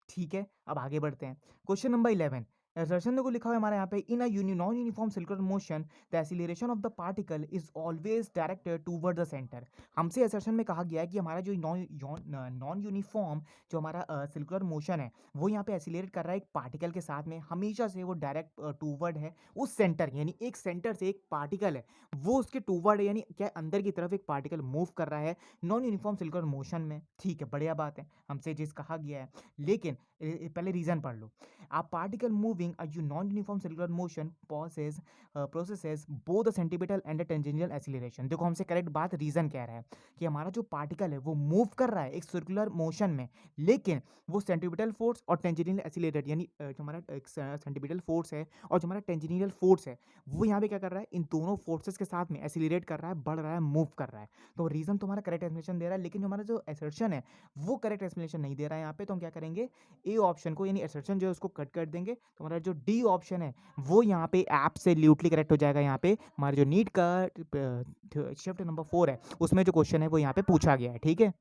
ठीक है, अब आगे बढ़ते हैं। क्वेश्चन नंबर 11, असर्शन को लिखा हुआ है हमारे यहाँ पे, in a non uniform circular motion the acceleration of the particle is always directed toward the centre. हमसे असर्शन में कहा गया है कि हमारा जो नॉन यूनिफॉर्म जो हमारा सर्कुलर मोशन है वो यहाँ पे एक्सीलरेट कर रहा है एक पार्टिकल के साथ में, हमेशा से वो डायरेक्ट टूवर्ड है उस सेंटर, यानी एक सेंटर से एक पार्टिकल है वो उसके टूवर्ड है, यानी क्या अंदर की तरफ एक पार्टिकल मूव कर रहा है नॉन यूनिफॉर्म सर्कुलर मोशन में। ठीक है, बढ़िया बात है, हमसे जिस कहा गया है। लेकिन पहले रीजन पढ़ लो। A particle moving a non-uniform circular motion processes both the centripetal and the tangential acceleration। देखो हमसे करेक्ट बात रीजन कह रहा है कि हमारा जो पार्टिकल है वो मूव कर रहा है एक सर्कुलर मोशन में, लेकिन वो सेंट्रीपिटल फोर्स और टेंजेंशियल एक्सीलरेटर, यानी जो हमारा सेंट्रीपिटल फोर्स है और जो हमारा टेंजेंशियल फोर्स है वो यहाँ पे क्या कर रहा है, इन दोनों फोर्सेस के साथ में एक्सीलरेट कर रहा है, बढ़ रहा है, मूव कर रहा है। तो रीजन तो हमारा करेक्ट एक्सप्लेनेशन दे रहा है, लेकिन जो हमारा जो असर्शन है वो करेक्ट एक्सप्लेनेशन नहीं दे रहा है यहाँ पे। तो हम क्या करेंगे, ए ऑप्शन को यानी असर्शन जो है उसको कट कर देंगे। तो हमारा जो डी ऑप्शन है वो यहाँ पे एब्सोल्युटली करेक्ट हो जाएगा। यहाँ पे हमारा जो नीट का शिफ्ट नंबर 4 है उसमें जो क्वेश्चन है वो यहाँ पे पूछा गया है। ठीक है,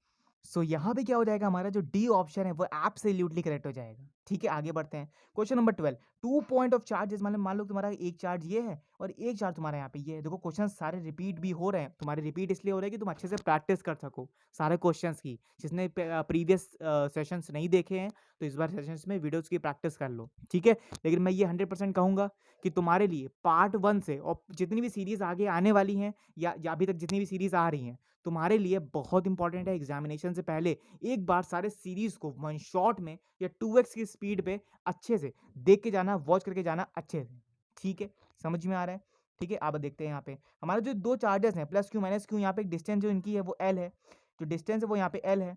यहाँ पे क्या हो जाएगा, हमारा जो डी ऑप्शन है वो एब्सोल्युटली करेक्ट हो जाएगा। ठीक है, आगे बढ़ते हैं। Question number 12, 2 point of charges, मतलब मान लो तुम्हारा एक चार्ज ये है और एक चार्ज तुम्हारा यहाँ पे ये है। देखो क्वेश्चन सारे रिपीट भी हो रहे हैं, तुम्हारे रिपीट इसलिए हो रहे हैं कि तुम अच्छे से प्रैक्टिस कर सको सारे क्वेश्चंस की। जिसने प्रीवियस सेशंस नहीं देखे हैं तो इस बार सेशंस में वीडियोस की प्रैक्टिस कर लो। ठीक है, लेकिन मैं ये 100% कहूँगा कि तुम्हारे लिए पार्ट 1 से और जितनी भी सीरीज आगे आने वाली हैं या अभी तक जितनी भी सीरीज आ रही हैं तुम्हारे लिए बहुत इंपॉर्टेंट है। एग्जामिनेशन से पहले एक बार सारे सीरीज को 1 शॉट में या 2x की स्पीड पे अच्छे से देख के जाना, वॉच करके जाना अच्छे से। ठीक है, समझ में आ रहा है? ठीक है, अब देखते हैं यहाँ पे हमारे जो दो चार्जेस हैं प्लस क्यू माइनस क्यू, यहाँ पे डिस्टेंस जो इनकी है वो एल है, जो डिस्टेंस है वो यहाँ पे एल है।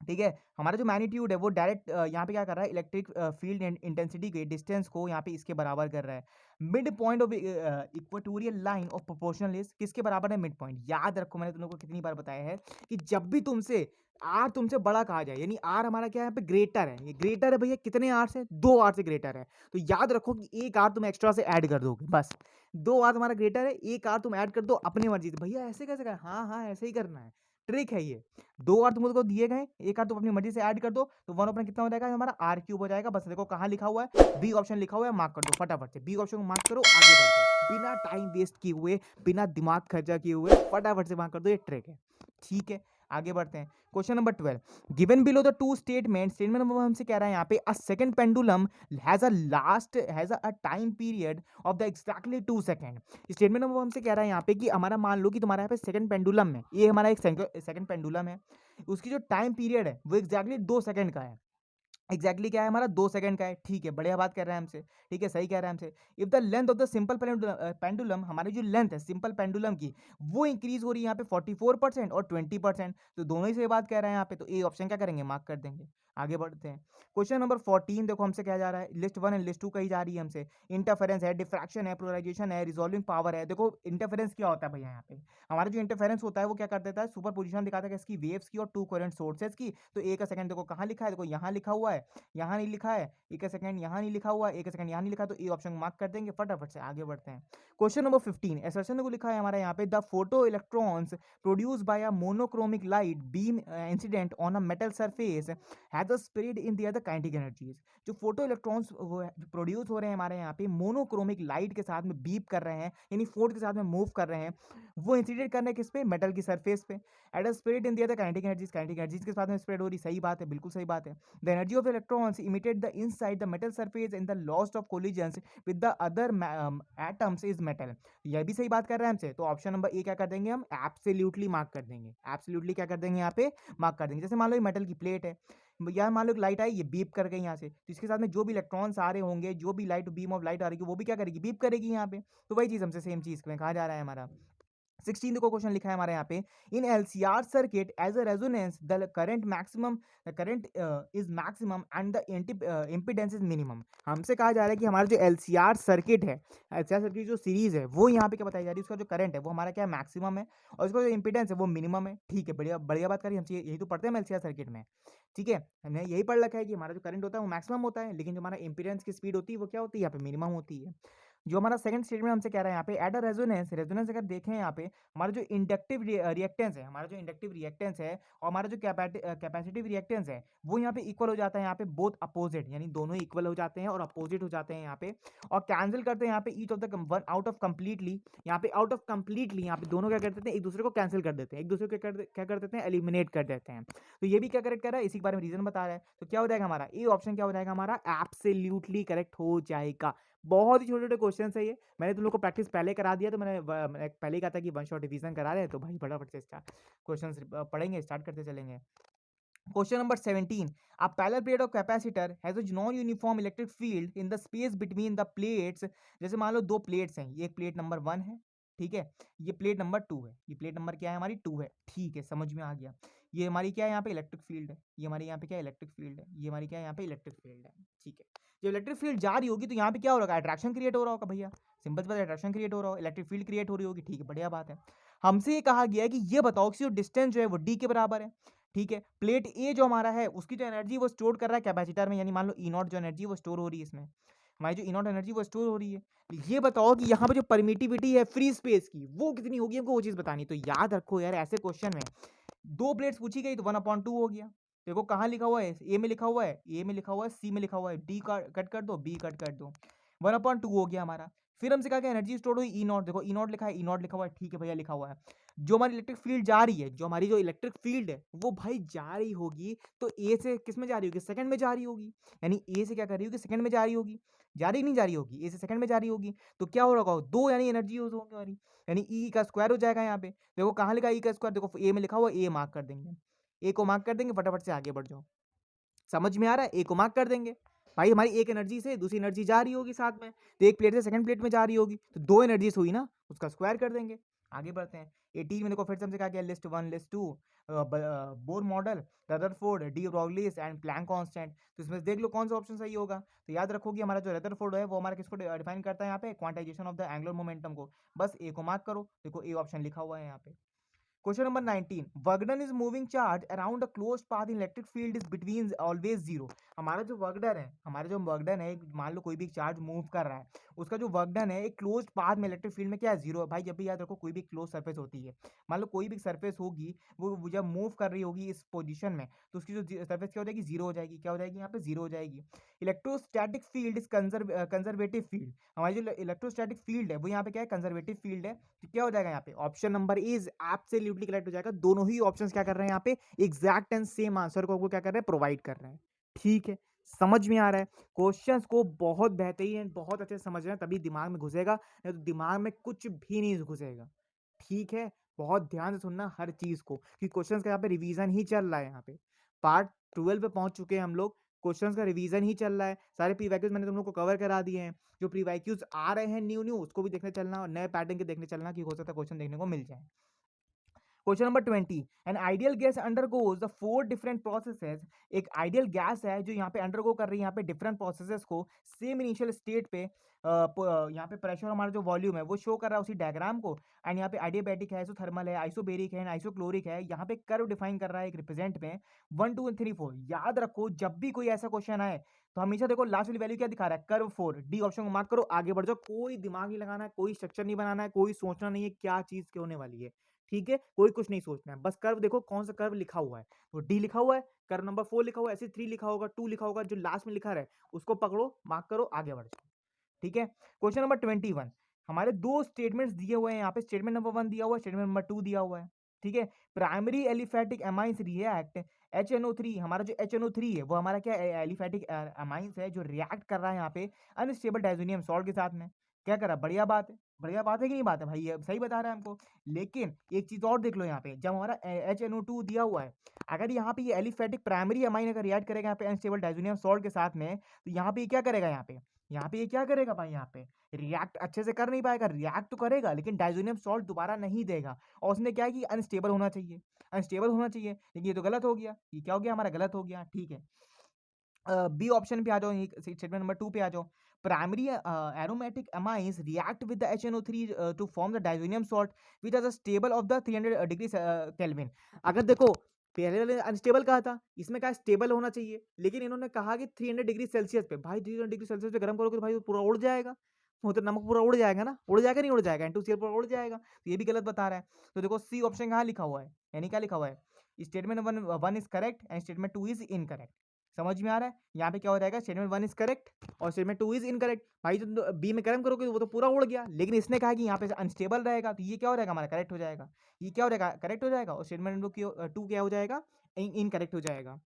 ठीक है, हमारा जो मैग्नीट्यूड है वो डायरेक्ट यहाँ पे क्या कर रहा है, इलेक्ट्रिक फील्ड इंटेंसिटी के डिस्टेंस को यहाँ पे इसके बराबर कर रहा है। Mid point of equatorial line of proportional is किसके बराबर है, मिड पॉइंट। याद रखो मैंने तुम लोगों को कितनी बार बताया है कि जब भी तुमसे आर तुमसे बड़ा कहा जाए, यानी आर हमारा क्या है, यहाँ पे ग्रेटर है, ये ग्रेटर है भैया कितने आर से, 2 आर से ग्रेटर है। तो याद रखो कि एक आर तुम एक्स्ट्रा से ऐड कर दोगे, बस 2 आर तुम्हारा ग्रेटर है, एक आर तुम ऐड कर दो अपनी मर्जी से। भैया ऐसे कैसे कर, हाँ हाँ ऐसे ही करना है, ट्रिक है ये। 2 आर तुमको दिए गए, एक आर तुम अपनी मर्जी से ऐड कर दो, तो 1 अपना कितना हो जाएगा, हमारा आर क्यूब हो जाएगा। बस देखो कहाँ लिखा हुआ है, बी ऑप्शन लिखा हुआ है, मार्क कर दो फटाफट से, बी ऑप्शन को मार्क करो, आगे बढ़ जाओ बिना टाइम वेस्ट किए हुए, बिना दिमाग खर्चा किए हुए, फटाफट से मार्क कर दो, ये ट्रिक है। ठीक है, आगे बढ़ते हैं। Question number 12, given below the two statement number हमसे कह रहा है यहाँ पे, a second pendulum has a time period of the exactly 2 second. Statement number हमसे कह रहा है यहाँ पे कि हमारा मान लो कि तुम्हारा यहाँ पे सेकंड पेंडुलम है, ये हमारा एक सेकंड पेंडुलम है, उसकी जो टाइम पीरियड है वो एग्जैक्टली 2 सेकंड का है। एग्जैक्टली क्या है हमारा, 2 सेकंड का है। ठीक है, बढ़िया बात कर रहा है हमसे, ठीक है, सही कह रहा है हमसे। If the length of the simple pendulum, हमारी जो लेंथ है सिंपल पेंडुलम की वो इंक्रीज हो रही है यहाँ पे 44% और 20%, तो दोनों ही से बात कह रहे हैं यहाँ पे, तो ए ऑप्शन क्या करेंगे, मार्क कर देंगे। आगे बढ़ते हैं। क्वेश्चन नंबर 14, देखो हमसे क्या जा रहा है, लिस्ट 1 एंड लिस्ट 2 कही जा रही है हमसे। इंटरफेरेंस है, डिफ्रैक्शन है, पोलराइजेशन है, रिजॉल्विंग पावर है। देखो इंटरफेरेंस क्या होता है भैया, यहाँ पे हमारा जो इंटरफेरेंस होता है वो क्या कर देता है, सुपर पोजिशन दिखाता है इसकी वेव्स की और 2 करंट सोर्सेज की। तो एक सेकंड देखो कहाँ लिखा है, देखो यहाँ लिखा हुआ है, यहाँ नहीं लिखा है, एक सेकंड यहाँ नहीं लिखा हुआ है, एक सेकंड यहाँ नहीं लिखा है, तो ए ऑप्शन मार्क कर देंगे। फटाफट से आगे बढ़ते हैं। क्वेश्चन नंबर 15, एसर्शन को लिखा है हमारा यहाँ पे, the photo electrons produce by a monochromic light beam incident on a metal surface has as a spread in the other kinetic energies. जो फोटो इलेक्ट्रॉन्स वो प्रोड्यूस हो रहे हैं हमारे यहाँ पे मोनोक्रोमिक लाइट के साथ में बीप कर रहे हैं, यानी फोर्स के साथ में मूव कर रहे हैं, वो इंसिडेंट करने किस पे, मेटल की सरफेस पे। At a spread in the other kinetic energies के साथ में स्प्रेड हो रही, सही बात है, बिल्कुल सही बात है। The energy of electrons emitted the inside the metal surface in the lost of collisions with the other atoms is metal. यह भी सही बात कर रहे हैं हमसे, तो ऑप्शन नंबर ए क्या कर देंगे हम, एब्सोल्युटली मार्क कर देंगे, एब्सोल्युटली क्या कर देंगे यहाँ पे, मार्क कर देंगे। जैसे मान लो ये मेटल की प्लेट है, यार मान लो लाइट आई, ये बीप कर गई यहाँ से, तो इसके साथ में जो भी इलेक्ट्रॉन्स आ रहे होंगे, जो भी लाइट बीम ऑफ लाइट आ रही है, वो भी क्या करेगी, बीप करेगी यहाँ पे। तो वही चीज हमसे सेम चीज में कहा जा रहा है हमारा। 16 को क्वेश्चन लिखा है हमारे यहाँ पे, in LCR circuit at a resonance the current maximum, the current is maximum and the impedance is minimum. हमसे कहा जा रहा है कि हमारा जो एलसीआर सर्किट है, एलसीआर सर्किट जो सीरीज है, वो यहाँ पे क्या बताई जा रही है, उसका जो करंट है वो हमारा क्या मैक्सिमम है, और उसका जो इम्पीडेंस है वो मिनिमम है। ठीक है, बढ़िया बढ़िया बात करी, हम यही तो पढ़ते हैं एलसीआर सर्किट में। ठीक है, हमने यही पढ़ रखा है कि हमारा जो करंट होता है वो मैक्सिमम होता है, लेकिन जो हमारा इम्पीडेंस की स्पीड होती है वो क्या होती है, यहाँ पे मिनिमम होती है। जो हमारा सेकंड स्टेटमेंट हमसे कह रहा है यहाँ पे, एट अ रेजोनेंस, रेजोनेंस अगर देखें यहाँ पे, हमारा जो इंडक्टिव रिएक्टेंस है, हमारा जो इंडक्टिव रिएक्टेंस है और हमारा जो कैपेसिटिव रिएक्टेंस है, वो यहाँ पे इक्वल हो जाता है, यहाँ पे बोथ अपोजिट, यानी दोनों इक्वल हो जाते हैं और अपोजिट हो जाते हैं यहाँ पे, और कैंसिल करते हैं यहाँ पे each of the one out of completely, यहाँ पे आउट ऑफ कंप्लीटली, यहाँ पे दोनों क्या कर देते हैं, एक दूसरे को कैंसिल कर देते हैं, एक दूसरे को क्या कर देते हैं, एलिमिनेट कर देते हैं। तो ये भी क्या करेक्ट कर रहा है, इसी के बारे में रीजन बता रहा है। तो क्या हो जाएगा हमारा ए ऑप्शन, क्या हो जाएगा हमारा, एब्सोल्युटली करेक्ट हो जाएगा। बहुत ही छोटे छोटे क्वेश्चन है ये, मैंने तुम लोग को प्रैक्टिस पहले करा दिया, तो मैंने पहले ही कहा था कि वन शॉट रिवीजन करा रहे हैं, तो भाई फटाफट से स्टार्ट क्वेश्चन पढ़ेंगे, स्टार्ट करते चलेंगे। Question number 17. A parallel plate of capacitor has a non-uniform electric field in the space between the plates. जैसे मान लो दो प्लेट्स हैं, ये प्लेट नंबर 1 है, ठीक है, ये प्लेट नंबर 2 है, ये प्लेट नंबर क्या है हमारी 2 है, ठीक है, समझ में आ गया। ये हमारी क्या है यहाँ पे, इलेक्ट्रिक फील्ड है, ये हमारे यहाँ पे क्या इलेक्ट्रिक फील्ड है, ये हमारी क्या है यहाँ पे इलेक्ट्रिक फील्ड है, ठीक है। जब इलेक्ट्रिक फील्ड जा रही होगी तो यहाँ पे क्या हो रहा है, अट्रैक्शन क्रिएट हो रहा होगा भैया, सिंपल सी बात, अट्रैक्शन क्रिएट हो रहा हो, इलेक्ट्रिक फील्ड क्रिएट हो रही होगी, ठीक है, बढ़िया बात है। हमसे ये कहा गया है कि ये बताओ कि जो डिस्टेंस जो है वो डी के बराबर है, ठीक है। प्लेट ए जो हमारा है उसकी जो एनर्जी वो स्टोर कर रहा है कैपेसिटर में, यानी मान लो ई नॉट जो एनर्जी वो स्टोर हो रही है इसमें, हमारी जो ई नॉट एनर्जी वो स्टोर हो रही है। ये बताओ कि यहाँ पे जो परमिटिविटी है फ्री स्पेस की वो कितनी होगी, हमको वो चीज़ बतानी। तो याद रखो यार, ऐसे क्वेश्चन में दो प्लेट्स पूछी गई तो 1/2 हो गया। देखो कहाँ लिखा हुआ है, ए में लिखा हुआ है, ए में लिखा हुआ है, सी में लिखा हुआ है, डी का कट कर दो, बी कट कर दो, 1/2 हो गया हमारा। फिर हमसे कहा कि एनर्जी स्टोर हुई ई नॉट, देखो ई नॉट लिखा है, ई नॉट लिखा हुआ है, ठीक है भैया लिखा हुआ है। जो हमारी इलेक्ट्रिक फील्ड जा रही है, जो हमारी जो इलेक्ट्रिक फील्ड है वो भाई जा रही होगी तो ए से किस में जा रही होगी, सेकंड में जा रही होगी, यानी ए से क्या कर रही होगी, सेकंड में जा रही होगी, जा रही नहीं जा रही होगी, ए से सेकंड में जा रही होगी। तो क्या हो रहा होगा, दो यानी एनर्जी यूज होगी हमारी, यानी ई का स्क्वायर हो जाएगा यहाँ पे। देखो कहाँ लिखा ई का स्क्वायर, देखो ए में लिखा हुआ, ए मार्क कर देंगे, ए को मार्क कर देंगे, फटाफट से आगे बढ़ जाओ। समझ में आ रहा है, ए को मार्क कर देंगे। भाई हमारी एक एनर्जी से दूसरी एनर्जी जा रही होगी साथ में, तो एक प्लेट से सेकंड प्लेट में जा रही होगी, तो दो एनर्जीज हुई ना, उसका स्क्वायर कर देंगे। आगे बढ़ते हैं। 18 में देखो फिर से हमसे कहा गया list 1 list 2 Bohr model, Rutherford, de Broglie's and Planck constant. तो इसमें से देख लो कौन सा ऑप्शन सही होगा। तो याद रखो कि हमारा जो रदरफोर्ड है वो हमारा किसको डिफाइन करता है यहाँ पे, quantization of the angular momentum को। बस ए को मार्क करो, देखो ए ऑप्शन लिखा हुआ है यहाँ पे। Question number 19. Workdone is moving charge around a closed path in electric field is between always zero. हमारा जो वर्कडन है, मान लो कोई भी चार्ज मूव कर रहा है, उसका जो वर्कडन है एक क्लोज्ड पाथ में इलेक्ट्रिक फील्ड में क्या है, जीरो है। भाई जब भी याद रखो कोई भी क्लोज सरफेस होती है, मान लो कोई भी सरफेस होगी, वो जब मूव कर रही होगी इस पोजीशन में, तो उसकी जो सरफेस क्या हो जाएगी, जीरो हो जाएगी। क्या हो जाएगी यहाँ पे, जीरो हो जाएगी। Electrostatic field is conservative field, हमारी जो इलेक्ट्रोस्टैटिक फील्ड है वो यहाँ पे क्या है, कंजर्वेटिव फील्ड है। तो क्या हो जाएगा यहाँ पे, option number is absolutely correct हो जाएगा। दोनों ही ऑप्शंस क्या कर रहे हैं यहाँ पे, एग्जैक्ट एंड सेम आंसर को क्या कर रहे हैं, प्रोवाइड कर रहे हैं। ठीक है, समझ में आ रहा है। क्वेश्चंस को बहुत बेहतरीन, बहुत अच्छे से समझ रहे हैं तभी दिमाग में घुसेगा, नहीं तो दिमाग में कुछ भी नहीं घुसेगा। ठीक है, बहुत ध्यान से सुनना हर चीज को, कि क्वेश्चंस का यहाँ पे रिवीजन ही चल रहा है। यहाँ पे पार्ट 12 पे पहुंच चुके हैं हम लोग, क्वेश्चंस का रिवीजन ही चल रहा है। सारे प्री वैक्यूज मैंने तुम लोग को कवर करा दिए हैं। जो प्री वैक्यूज आ रहे हैं न्यू न्यू, उसको भी देखने चलना और नए पैटर्न के देखने चलना, कि हो सकता है क्वेश्चन देखने को मिल जाए। Question number 20. An ideal gas undergoes the 4 different processes. एक आइडियल गैस है जो यहाँ पे अंडरगो कर रही है यहाँ पे डिफरेंट प्रोसेसेस को सेम इनिशियल स्टेट पे। यहाँ पे प्रेशर हमारा जो वॉल्यूम है वो शो कर रहा है उसी डायग्राम को। एंड यहाँ पे आइडियाबैटिक है, आइसोथर्मल है, आइसोबेरिक है, आइसोक्लोरिक है। यहाँ पे कर्व डिफाइन कर रहा है एक रिप्रेजेंट में 1 2 3 4। याद रखो जब भी कोई ऐसा क्वेश्चन आए तो हमेशा देखो लास्ट वाली वैल्यू क्या दिखा रहा है, कर्व 4। डी ऑप्शन को मार्क करो, आगे बढ़ जाओ। कोई दिमाग नहीं लगाना है, कोई स्ट्रक्चर नहीं बनाना है, कोई सोचना नहीं है क्या चीज होने वाली है। ठीक है, कोई कुछ नहीं सोचना है, बस कर्व देखो कौन सा कर्व लिखा हुआ है, तो डी लिखा हुआ है, कर्व नंबर 4 लिखा हुआ है, ऐसे 3 लिखा होगा, 2 लिखा होगा, जो लास्ट में लिखा रहे उसको पकड़ो, मार्क करो, आगे बढ़ जाओ। ठीक है, क्वेश्चन नंबर 21, हमारे दो स्टेटमेंट्स दिए हुए हैं यहाँ पे, स्टेटमेंट नंबर 1 दिया हुआ है, स्टेटमेंट नंबर 2 दिया हुआ है। ठीक है, primary aliphatic amines react HNO3, हमारा जो HNO3 है वो हमारा क्या एलिफेटिक एमाइंस है जो रिएक्ट कर रहा है यहाँ पे अनस्टेबल डायजोनियम सॉल्ट के साथ में। क्या कर रहा है, बढ़िया बात है, बढ़िया बात है कि नहीं बात है भाई, ये सही बता रहा है हमको। लेकिन एक चीज और देख लो यहाँ पे, जब हमारा HNO2 दिया हुआ है, अगर यहाँ पे ये एलिफेटिक प्राइमरी अमाइन अगर रिएक्ट करेगा यहाँ पे अनस्टेबल डायजोनियम सॉल्ट के साथ में, तो यहाँ पे ये क्या करेगा, यहाँ पे ये क्या करेगा भाई, यहाँ पे रिएक्ट अच्छे से कर नहीं पाएगा, रिएक्ट तो करेगा लेकिन डायजोनियम सॉल्ट दोबारा नहीं देगा। और उसने क्या है कि अनस्टेबल होना चाहिए, अनस्टेबल होना चाहिए, लेकिन ये तो गलत हो गया, ये क्या हो गया हमारा, गलत हो गया। ठीक है, बी ऑप्शन पे आ जाओ, स्टेटमेंट नंबर 2 पे आ जाओ, primary aromatic amines react with the HNO3 to form the diazonium salt which has a stable of the 300 degree kelvin. अगर देखो पहले वाले अनस्टेबल कहा था, इसमें कहा स्टेबल होना चाहिए, लेकिन इन्होंने कहा कि 300 डिग्री सेल्सियस पे, भाई 300 डिग्री सेल्सियस पे गर्म करोगे तो भाई वो पूरा उड़ जाएगा, वो तो नमक पूरा उड़ जाएगा ना, उड़ जाएगा नहीं उड़ जाएगा, N2Cl पूरा उड़ जाएगा, तो ये भी गलत बता रहा है। तो देखो सी ऑप्शन कहाँ लिखा हुआ है, यानी क्या लिखा हुआ है, statement one is correct and statement 2 is incorrect. समझ में आ रहा है, यहाँ पे क्या हो जाएगा, स्टेटमेंट 1 इज करेक्ट और स्टेटमेंट 2 इज इनकरेक्ट। भाई जो बी में गर्म करोगे वो तो पूरा उड़ गया, लेकिन इसने कहा कि यहाँ पे अनस्टेबल रहेगा, तो ये क्या हो जाएगा हमारा, करेक्ट हो जाएगा, ये क्या हो जाएगा, करेक्ट हो जाएगा, और स्टेटमेंट 2 क्या हो जाएगा, इनकरेक्ट हो जाएगा।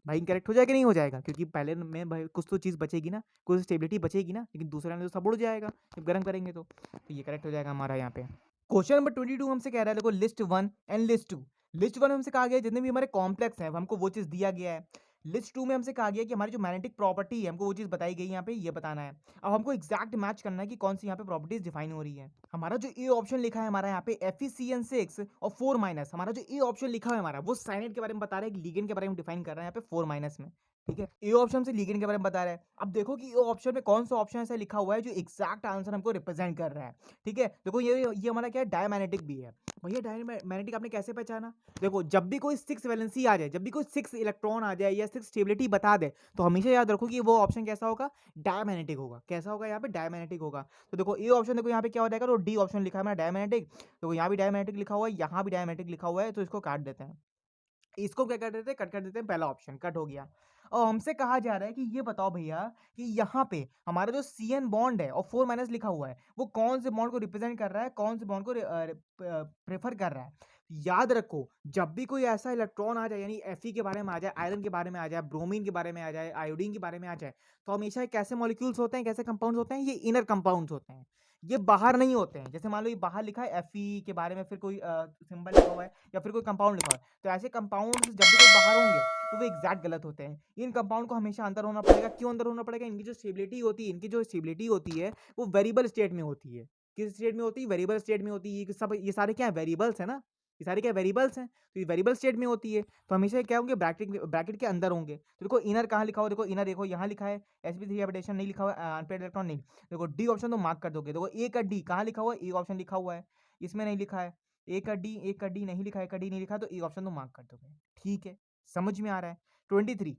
भाई इनकरेक्ट हो जाएगा नहीं हो जाएगा, क्योंकि पहले में भाई कुछ तो चीज़ बचेगी ना, कुछ स्टेबिलिटी बचेगी ना, लेकिन दूसरे में तो सब उड़ जाएगा जब गर्म करेंगे, तो ये करेक्ट हो जाएगा हमारा यहाँ पे। क्वेश्चन नंबर 22 हमसे कह रहा है, देखो लिस्ट 1 एंड लिस्ट 2। लिस्ट 1 में हमसे कहा गया है जितने भी हमारे कॉम्प्लेक्स हैं हमको वो चीज़ दिया गया है। लिस्ट 2 में हमसे कहा गया है कि हमारी जो मैग्नेटिक प्रॉपर्टी है हमको वो चीज़ बताई गई है, यहाँ पे ये बताना है। अब हमको एग्जैक्ट मैच करना है कि कौन सी यहाँ पे प्रॉपर्टीज डिफाइन हो रही है। हमारा जो ए ऑप्शन लिखा है हमारा यहाँ पे FeCN6 और 4 माइनस, हमारा जो ए ऑप्शन लिखा है हमारा वो साइनेट के बारे में बता रहा है, लिगेंड के बारे में डिफाइन कर रहा है यहाँ पे 4 माइनस में। ठीक है, ए ऑप्शन से लिगेंड के बारे में बता रहा है। अब देखो कि ए ऑप्शन में कौन सा ऑप्शन ऐसा लिखा हुआ है जो एग्जैक्ट आंसर हमको रिप्रेजेंट कर रहा है। ठीक है, देखो ये हमारा क्या है, डायमैग्नेटिक भी है। भैया डायमैग्नेटिक आपने कैसे पहचाना, देखो जब भी कोई 6 वैलेंसी आ जाए, जब भी कोई 6 इलेक्ट्रॉन आ जाए या 6 स्टेबिलिटी बता दे, तो हमेशा याद रखो कि वो ऑप्शन कैसा होगा, डायमैग्नेटिक होगा। कैसा होगा यहाँ पे, डायमैग्नेटिक होगा। तो देखो ए ऑप्शन देखो यहाँ पे क्या हो जाएगा, तो डी ऑप्शन लिखा है हमारा डायमैग्नेटिक, देखो यहाँ भी डायमैग्नेटिक लिखा हुआ है, यहाँ भी डायमैग्नेटिक लिखा हुआ है, तो इसको काट देते हैं, इसको क्या कर देते हैं, कट कर देते हैं, पहला ऑप्शन कट हो गया। और हमसे कहा जा रहा है कि ये बताओ भैया कि यहाँ पे हमारा जो CN बॉन्ड है और 4 माइनस लिखा हुआ है वो कौन से बॉन्ड को रिप्रेजेंट कर रहा है, कौन से बॉन्ड को प्रेफर कर रहा है। याद रखो जब भी कोई ऐसा इलेक्ट्रॉन आ जाए, यानी Fe के बारे में आ जाए, आयरन के बारे में आ जाए, ब्रोमीन के बारे में आ जाए, आयोडीन के बारे में आ जाए, तो हमेशा ये कैसे मॉलिक्यूल्स होते हैं, कैसे कंपाउंड्स होते हैं, ये इनर कंपाउंड्स होते हैं, ये बाहर नहीं होते हैं। जैसे मान लो ये बाहर लिखा है Fe के बारे में, फिर कोई सिंबल लिखा हुआ है या फिर कोई कंपाउंड लिखा हुआ है, तो ऐसे कंपाउंड जब भी कोई बाहर होंगे तो वो एग्जैक्ट गलत होते हैं। इन कंपाउंड को हमेशा अंदर होना पड़ेगा। क्यों अंदर होना पड़ेगा, इनकी जो स्टेबिलिटी होती है, वो वेरिएबल स्टेट में होती है। किस स्टेट में होती है, वेरिएबल स्टेट में होती है। ये सब ये सारे क्या है, वेरिएबल्स है ना, ये सारे क्या वेरिएबल्स हैं, तो ये वेरिएबल स्टेट में होती है, तो हमेशा क्या होंगे, ब्रैकेट ब्रैकेट के अंदर होंगे। तो देखो इनर कहाँ लिखा हुआ, देखो इनर देखो यहाँ लिखा है sp3 हैबिटेशन नहीं लिखा हुआ, अनपेयर्ड इलेक्ट्रॉन नहीं। देखो डी ऑप्शन तो मार्क कर दोगे। देखो ए का डी कहाँ लिखा हुआ है, ए ऑप्शन लिखा हुआ है, इसमें नहीं लिखा है। ए का डी नहीं लिखा है, का डी नहीं लिखा, तो ए ऑप्शन तो मार्क कर दोगे। ठीक है, समझ में आ रहा है। 23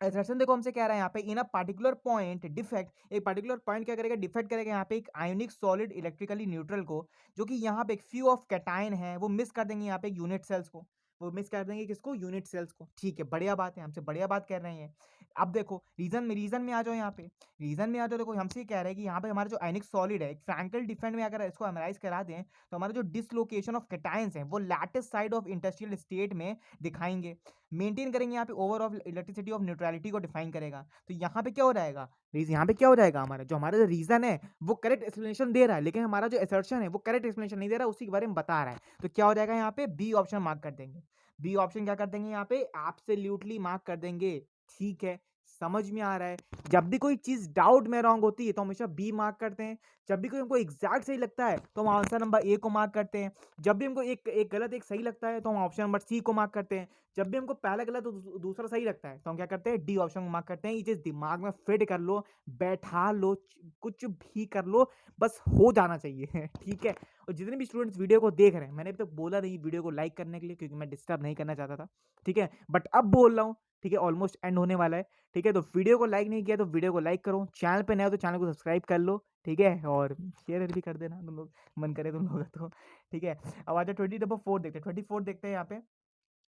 असर्शन देखो हमसे कह रहा है यहाँ पे, in a particular point defect, एक पार्टिकुलर पॉइंट क्या करेगा, डिफेक्ट करेगा यहाँ पे एक आयोनिक सॉलिड इलेक्ट्रिकली न्यूट्रल को, जो कि यहाँ पे एक फ्यू ऑफ कैटायन है वो मिस कर देंगे यहाँ पे यूनिट सेल्स को, वो मिस कर देंगे किसको, यूनिट सेल्स को। ठीक है, बढ़िया बात है, हमसे बढ़िया बात कर रहे हैं। अब देखो रीजन में आ जाओ, यहाँ पे रीजन में आ जाओ। देखो हमसे कह रहे हैं कि यहाँ पे हमारा जो आयनिक सॉलिड है, एक फ्रैंकल डिफेंड में अगर इसको एनालाइज करा दें, तो हमारा जो डिसलोकेशन ऑफ कैटायंस है वो lattice side of industrial state में दिखाएंगे, मेंटेन करेंगे यहाँ पे ओवरऑल इलेक्ट्रिसिटी ऑफ न्यूट्रलिटी को डिफाइन करेगा। तो यहाँ पे क्या हो जाएगा, यहाँ पे क्या हो जाएगा, हमारा जो रीजन है वो करेक्ट एक्सप्लेनेशन दे रहा है, लेकिन हमारा जो असर्शन है वो करेक्ट एक्सप्लेनेशन नहीं दे रहा, उसी के बारे में बता रहा है। तो क्या हो जाएगा यहाँ पे, बी ऑप्शन मार्क कर देंगे। बी ऑप्शन क्या कर देंगे यहाँ पे, एब्सोल्युटली मार्क कर देंगे। ठीक है, समझ में आ रहा है। जब भी कोई चीज डाउट में रॉन्ग होती है तो हमेशा बी मार्क करते हैं, जब भी कोई हमको एग्जैक्ट सही लगता है तो हम आंसर नंबर ए को मार्क करते हैं, जब भी हमको एक गलत एक सही लगता है तो हम ऑप्शन नंबर सी को मार्क करते हैं, जब भी हमको पहला गलत दूसरा सही लगता है तो हम क्या करते हैं, डी ऑप्शन को मार्क करते हैं। ये चीज दिमाग में फिट कर लो, बैठा लो, कुछ भी कर लो, बस हो जाना चाहिए। ठीक है, और जितने भी स्टूडेंट्स वीडियो को देख रहे हैं, मैंने अभी तक बोला नहीं वीडियो को लाइक करने के लिए, क्योंकि मैं डिस्टर्ब नहीं करना चाहता था। ठीक है, बट अब बोल रहा हूँ ठीक है, ऑलमोस्ट एंड होने वाला है। ठीक है, तो वीडियो को लाइक नहीं किया तो वीडियो को लाइक करो, चैनल पे नए हो तो चैनल को सब्सक्राइब कर लो। ठीक है, और शेयर भी कर देना तुम लोग, मन करे तुम लोग तो। ठीक है, अब आ जाओ 24 देखते हैं। 24 देखते हैं यहाँ पे।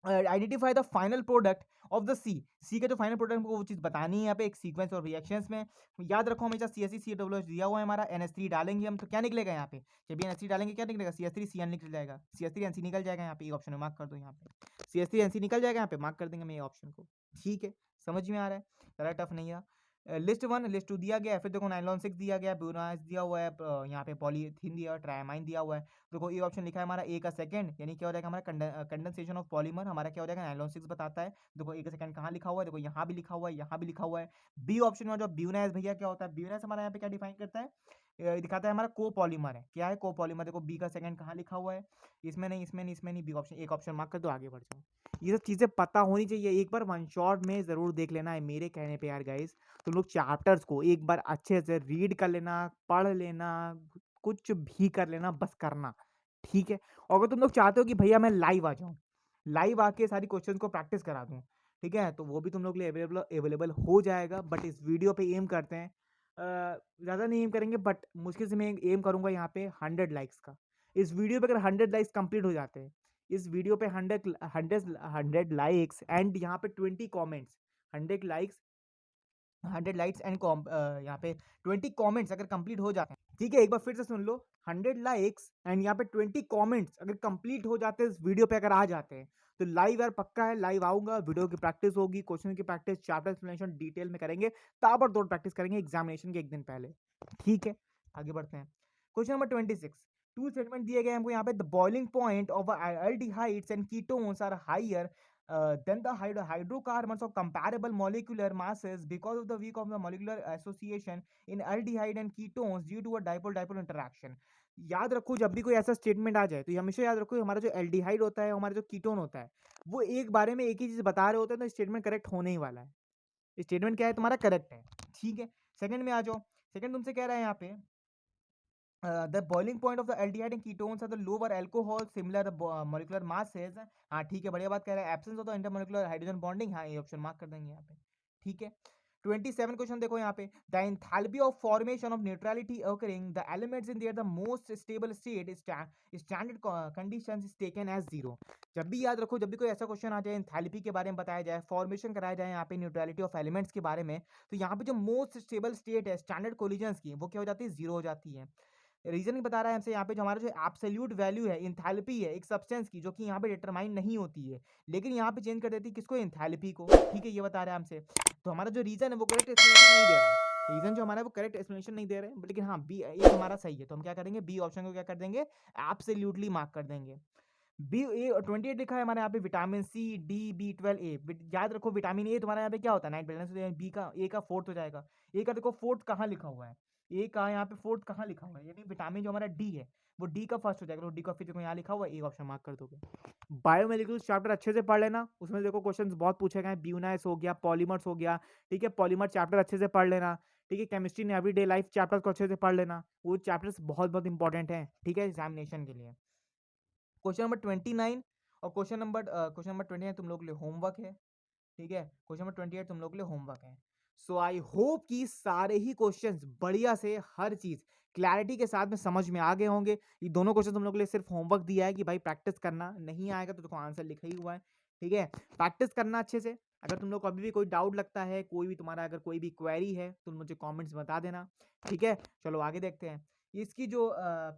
Identify the final product of the C का जो फाइनल प्रोडक्ट हमको वो चीज़ बतानी है यहाँ पे एक सीक्वेंस और रिएक्शंस में। याद रखो हमेशा CSC CH दिया हुआ है हमारा, NH3 डालेंगे हम तो क्या निकलेगा यहाँ पे, जब भी NH3 डालेंगे क्या निकलेगा, CH3 CN निकल जाएगा, CH3 NC निकल जाएगा यहाँ पे, ये ऑप्शन में मार्क कर दो यहाँ पे, CH3 NC निकल जाएगा यहाँ पे, मार्क कर देंगे मैं ये ऑप्शन को। ठीक है, समझ में आ रहा है, ज़्यादा टफ नहीं है। लिस्ट 1 लिस्ट 2 दिया गया है, फिर देखो नाइलॉन 6 दिया गया है, ब्यूनास दिया हुआ है, यहाँ पे पॉलीथीन दिया, ट्रायमाइन दिया हुआ है। देखो ये ऑप्शन लिखा है हमारा ए का सेकंड, यानी क्या हो जाएगा हमारा कंडेंसेशन ऑफ पॉलीमर, हमारा क्या हो जाएगा नाइलॉन 6 बताता है। देखो ए का सेकंड कहाँ लिखा हुआ है, देखो यहाँ भी लिखा हुआ है, यहाँ भी लिखा हुआ है। बी ऑप्शन में जो ब्यूनास भैया क्या होता है, ब्यूनास हमारा यहाँ पे क्या डिफाइन करता है, दिखाता है हमारा कोपॉलीमर है, क्या है कोपॉलीमर। देखो बी का सेकंड कहाँ लिखा हुआ है, इसमें नहीं, इसमें नहीं, इसमें नहीं, बी ऑप्शन, एक ऑप्शन मार्क कर दो, आगे बढ़ जाओ। ये सब चीज़ें पता होनी चाहिए, एक बार वन शॉट में ज़रूर देख लेना है मेरे कहने पे यार गाइस। तुम लोग चैप्टर्स को एक बार अच्छे से रीड कर लेना, पढ़ लेना, कुछ भी कर लेना, बस करना। ठीक है, और अगर तुम लोग चाहते हो कि भैया मैं लाइव आ जाऊँ, लाइव आके सारी क्वेश्चन को प्रैक्टिस करा दूँ, ठीक है, तो वो भी तुम लोग के लिए अवेलेबल हो जाएगा। बट इस वीडियो पे एम करते हैं, ज़्यादा नहीं एम करेंगे, बट मुश्किल से मैं एम करूँगा यहाँ पे 100 लाइक्स का। इस वीडियो पे अगर 100 लाइक्स कंप्लीट हो जाते हैं, इस वीडियो पे 100 लाइक्स एंड यहाँ पे 20 कमेंट्स, 100 लाइक्स, 100 लाइक्स एंड यहाँ पे 20 कमेंट्स अगर कंप्लीट हो जाते हैं, ठीक है, एक बार फिर से सुन लो, 100 लाइक्स एंड यहाँ पे 20 कमेंट्स अगर कंप्लीट हो जाते हैं इस वीडियो पे, अगर आ जाते हैं तो लाइव यार पक्का है, लाइव आऊंगा, वीडियो की प्रैक्टिस होगी, क्वेश्चन की प्रैक्टिस, चैप्टर एक्सप्लेनेशन डिटेल में करेंगे, ताबड़तोड़ प्रैक्टिस करेंगे एग्जामिनेशन के एक दिन पहले। ठीक है, आगे बढ़ते हैं। क्वेश्चन नंबर 26, टू स्टेटमेंट दिए गए हमको यहाँ पे, the boiling point of aldehydes and ketones are higher then the hydrocarbons of comparable molecular masses because of the weak of the molecular association in aldehyde and ketones due to a dipole-dipole interaction। याद रखो जब भी कोई ऐसा statement आ जाए तो हमेशा याद रखो हमारा जो एल्डिहाइड होता है, हमारा जो कीटोन होता है, वो एक बारे में एक ही चीज बता रहे होते हैं, तो स्टेटमेंट करेक्ट होने ही वाला है। स्टेटमेंट क्या है तुम्हारा, करेक्ट है। ठीक है, सेकंड में आ जाओ। सेकंड तुमसे कह रहा है यहाँ पे, the boiling point of the aldehyde and ketones are the lower alcohol similar molecular masses। हाँ ठीक है, बढ़िया बात कह रहा है। Absence of the intermolecular hydrogen bonding, हाँ ये ऑप्शन मार्क कर देंगे यहाँ पे। ठीक है, 27 क्वेश्चन देखो यहाँ पे, the enthalpy of formation of neutrality occurring the elements in their the most stable state is standard conditions is taken as zero। जब भी याद रखो, जब भी कोई ऐसा क्वेश्चन आ जाए एंथैल्पी के बारे में बताया जाए, फॉर्मेशन कराया जाए यहाँ पे न्यूट्रलिटी ऑफ एलिमेंट्स के बारे में, तो यहाँ पे जो मोस्ट स्टेबल स्टेट है स्टैंडर्ड कोलिजन्स की, वो क्या हो जाती है, जीरो हो जाती है। रीजन बता रहा है हमसे यहाँ पे, जो हमारा जो एब्सोल्यूट वैल्यू है एंथैल्पी है एक सब्सटेंस की, जो कि यहाँ पे डिटरमाइन नहीं होती है, लेकिन यहाँ पे चेंज कर देती है किसको, एंथैल्पी को। ठीक है, ये बता रहा है हमसे। तो हमारा जो रीजन है वो करेक्ट एक्सप्लेनेशन नहीं दे रहा है, रीजन जो हमारा है वो करेक्ट एक्सप्लेनेशन नहीं दे रहे हैं, लेकिन हाँ बी ये हमारा सही है, तो हम क्या करेंगे, बी ऑप्शन को क्या कर देंगे, एब्सोल्युटली मार्क कर देंगे। बी ए 28 लिखा है हमारे यहाँ पे, vitamin C D B12 A। याद रखो विटामिन ए तुम्हारा यहाँ पे क्या होता है, नाइट बैलेंस, बी का ए का फोर्थ हो जाएगा। ए का देखो फोर्थ कहाँ लिखा हुआ है, ए का यहाँ पे फोर्थ कहाँ लिखा हुआ है, यानी विटामिन जो हमारा डी है वो डी का फर्स्ट हो जाएगा, तो डी का फिर देखो यहाँ लिखा हुआ है, ए ऑप्शन मार्क कर दोगे। बायोमोलिक्यूल्स चैप्टर अच्छे से पढ़ लेना, उसमें देखो क्वेश्चंस बहुत पूछे गए, ब्यूनाइस हो गया, पॉलीमर्स हो गया। ठीक है, पॉलीमर चैप्टर अच्छे से पढ़ लेना। ठीक है, केमिस्ट्री ने एवरीडे लाइफ चैप्टर को अच्छे से पढ़ लेना, वो चैप्टर्स बहुत बहुत इंपॉर्टेंट हैं, ठीक है, एग्जामिनेशन के लिए। क्वेश्चन नंबर 29 और क्वेश्चन नंबर 29 तुम लोग के लिए होमवर्क है। ठीक है, क्वेश्चन नंबर 28 तुम लोग के लिए होमवर्क है। सो आई होप कि सारे ही क्वेश्चंस बढ़िया से हर चीज क्लैरिटी के साथ में समझ में आ गए होंगे। ये दोनों क्वेश्चन तुम लोग के लिए सिर्फ होमवर्क दिया है कि भाई प्रैक्टिस करना, नहीं आएगा तो देखो आंसर लिखा ही हुआ है। ठीक है, प्रैक्टिस करना अच्छे से। अगर तुम लोग को अभी भी कोई डाउट लगता है, कोई भी तुम्हारा अगर कोई भी क्वेरी है तो मुझे कमेंट्स बता देना। ठीक है, चलो आगे देखते हैं। इसकी जो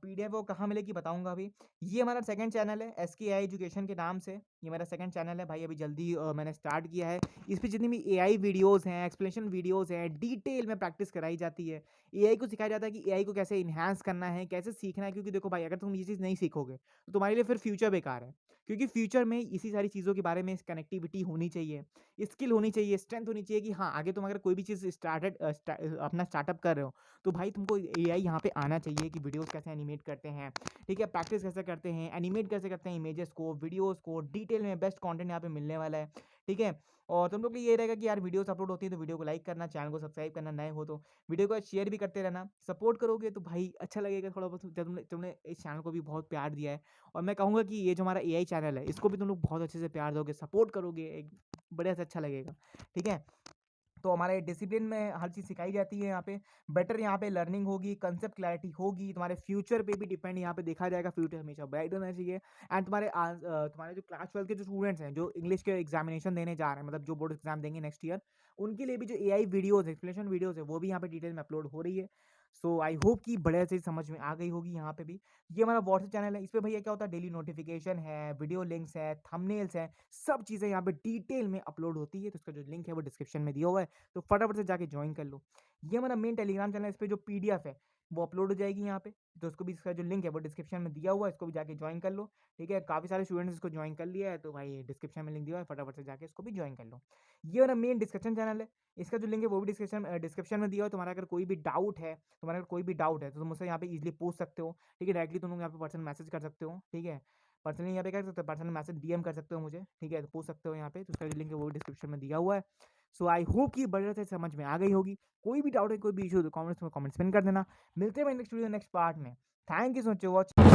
PDF वो कहाँ मिलेगी बताऊंगा अभी। ये हमारा सेकंड चैनल है SKI एजुकेशन के नाम से, ये मेरा सेकंड चैनल है भाई, अभी जल्दी मैंने स्टार्ट किया है। इस पे जितनी भी AI वीडियोस हैं, एक्सप्लेनेशन वीडियोस हैं, डिटेल में प्रैक्टिस कराई जाती है। AI को सिखाया जाता है कि AI को कैसे इन्हांस करना है, कैसे सीखना है, क्योंकि देखो भाई अगर तुम ये चीज़ नहीं सीखोगे तो तुम्हारे लिए फिर फ्यूचर बेकार है, क्योंकि फ्यूचर में इसी सारी चीज़ों के बारे में कनेक्टिविटी होनी चाहिए, स्किल होनी चाहिए, स्ट्रेंथ होनी चाहिए कि हाँ आगे तुम अगर कोई भी चीज़ अपना स्टार्टअप कर रहे हो तो भाई तुमको AI यहाँ पे आना चाहिए कि वीडियोस कैसे एनिमेट करते हैं, ठीक है, प्रैक्टिस कैसे करते हैं, एनिमेट कैसे करते हैं इमेजेस को, वीडियोस को, डिटेल में बेस्ट कंटेंट यहाँ पे मिलने वाला है। ठीक है, और तुम लोग को ये रहेगा कि यार वीडियोस अपलोड होती है तो वीडियो को लाइक करना, चैनल को सब्सक्राइब करना, नए हो तो वीडियो को शेयर भी करते रहना। सपोर्ट करोगे तो भाई अच्छा लगेगा थोड़ा बहुत, जब तुमने तुमने इस चैनल को भी बहुत प्यार दिया है। और मैं कहूँगा कि ये जो हमारा AI चैनल है इसको भी तुम लोग बहुत अच्छे से प्यार दोगे, सपोर्ट करोगे, एक बढ़िया से अच्छा लगेगा, ठीक है। तो हमारे डिसिप्लिन में हर चीज़ सिखाई जाती है यहाँ पे। बेटर यहाँ पे लर्निंग होगी, कंसेप्ट क्लैरिटी होगी, तुम्हारे फ्यूचर पे भी डिपेंड यहाँ पे देखा जाएगा, फ्यूचर हमेशा ब्राइट होना चाहिए। एंड तुम्हारे जो क्लास 12 के जो स्टूडेंट्स हैं, जो इंग्लिश के एग्जामिनेशन देने जा रहे हैं, मतलब जो बोर्ड एग्जाम देंगे नेक्स्ट ईयर, उनके लिए भी जो एआई वीडियोज़, एक्सप्लेनेशन वीडियोज़ है, वो भी यहाँ पे डिटेल में अपलोड हो रही है। सो आई होप कि बढ़िया से समझ में आ गई होगी यहाँ पे भी। ये हमारा व्हाट्सएप चैनल है, इस पे भैया क्या होता है, डेली नोटिफिकेशन है, वीडियो लिंक्स है, थंबनेल्स है, सब चीज़ें यहाँ पे डिटेल में अपलोड होती है। तो इसका जो लिंक है वो डिस्क्रिप्शन में दिया हुआ है, तो फटाफट से जाके ज्वाइन कर लो। ये हमारा मेन टेलीग्राम चैनल है, इस पे जो पीडीएफ है वो अपलोड हो जाएगी यहाँ पे, तो उसको भी, इसका जो लिंक है वो डिस्क्रिप्शन में दिया हुआ है, इसको भी जाके ज्वाइन कर लो, ठीक है। काफ़ी सारे स्टूडेंट्स इसको ज्वाइन कर लिया है, तो भाई डिस्क्रिप्शन में लिंक दिया हुआ है, फटाफट से जाके इसको भी ज्वाइन कर लो। ये हमारा मेन डिस्कशन चैनल है, इसका जो लिंक है वो भी डिस्क्रिप्शन में दिया हुआ है। तुम्हारा अगर कोई भी डाउट है, तो तुम मुझसे यहाँ पे इजीली पूछ सकते हो, ठीक है। डायरेक्टली तुम लोग यहाँ पे पर्सनल मैसेज कर सकते हो, ठीक है। पर्सनली यहाँ पे कर सकते हो, पर्सनल मैसेज डीएम कर सकते हो मुझे, ठीक है, तो पूछ सकते हो यहाँ पे। तो उसका जो लिंक है वो भी डिस्क्रिप्शन में दिया हुआ है। सो आई होप कि बढ़िया से समझ में आ गई होगी। कोई भी डाउट है, कोई भी इशू है, तो कमेंट्स में कमेंट्स पिन कर देना। मिलते हैं नेक्स्ट वीडियो नेक्स्ट पार्ट में। Thank you so much watch.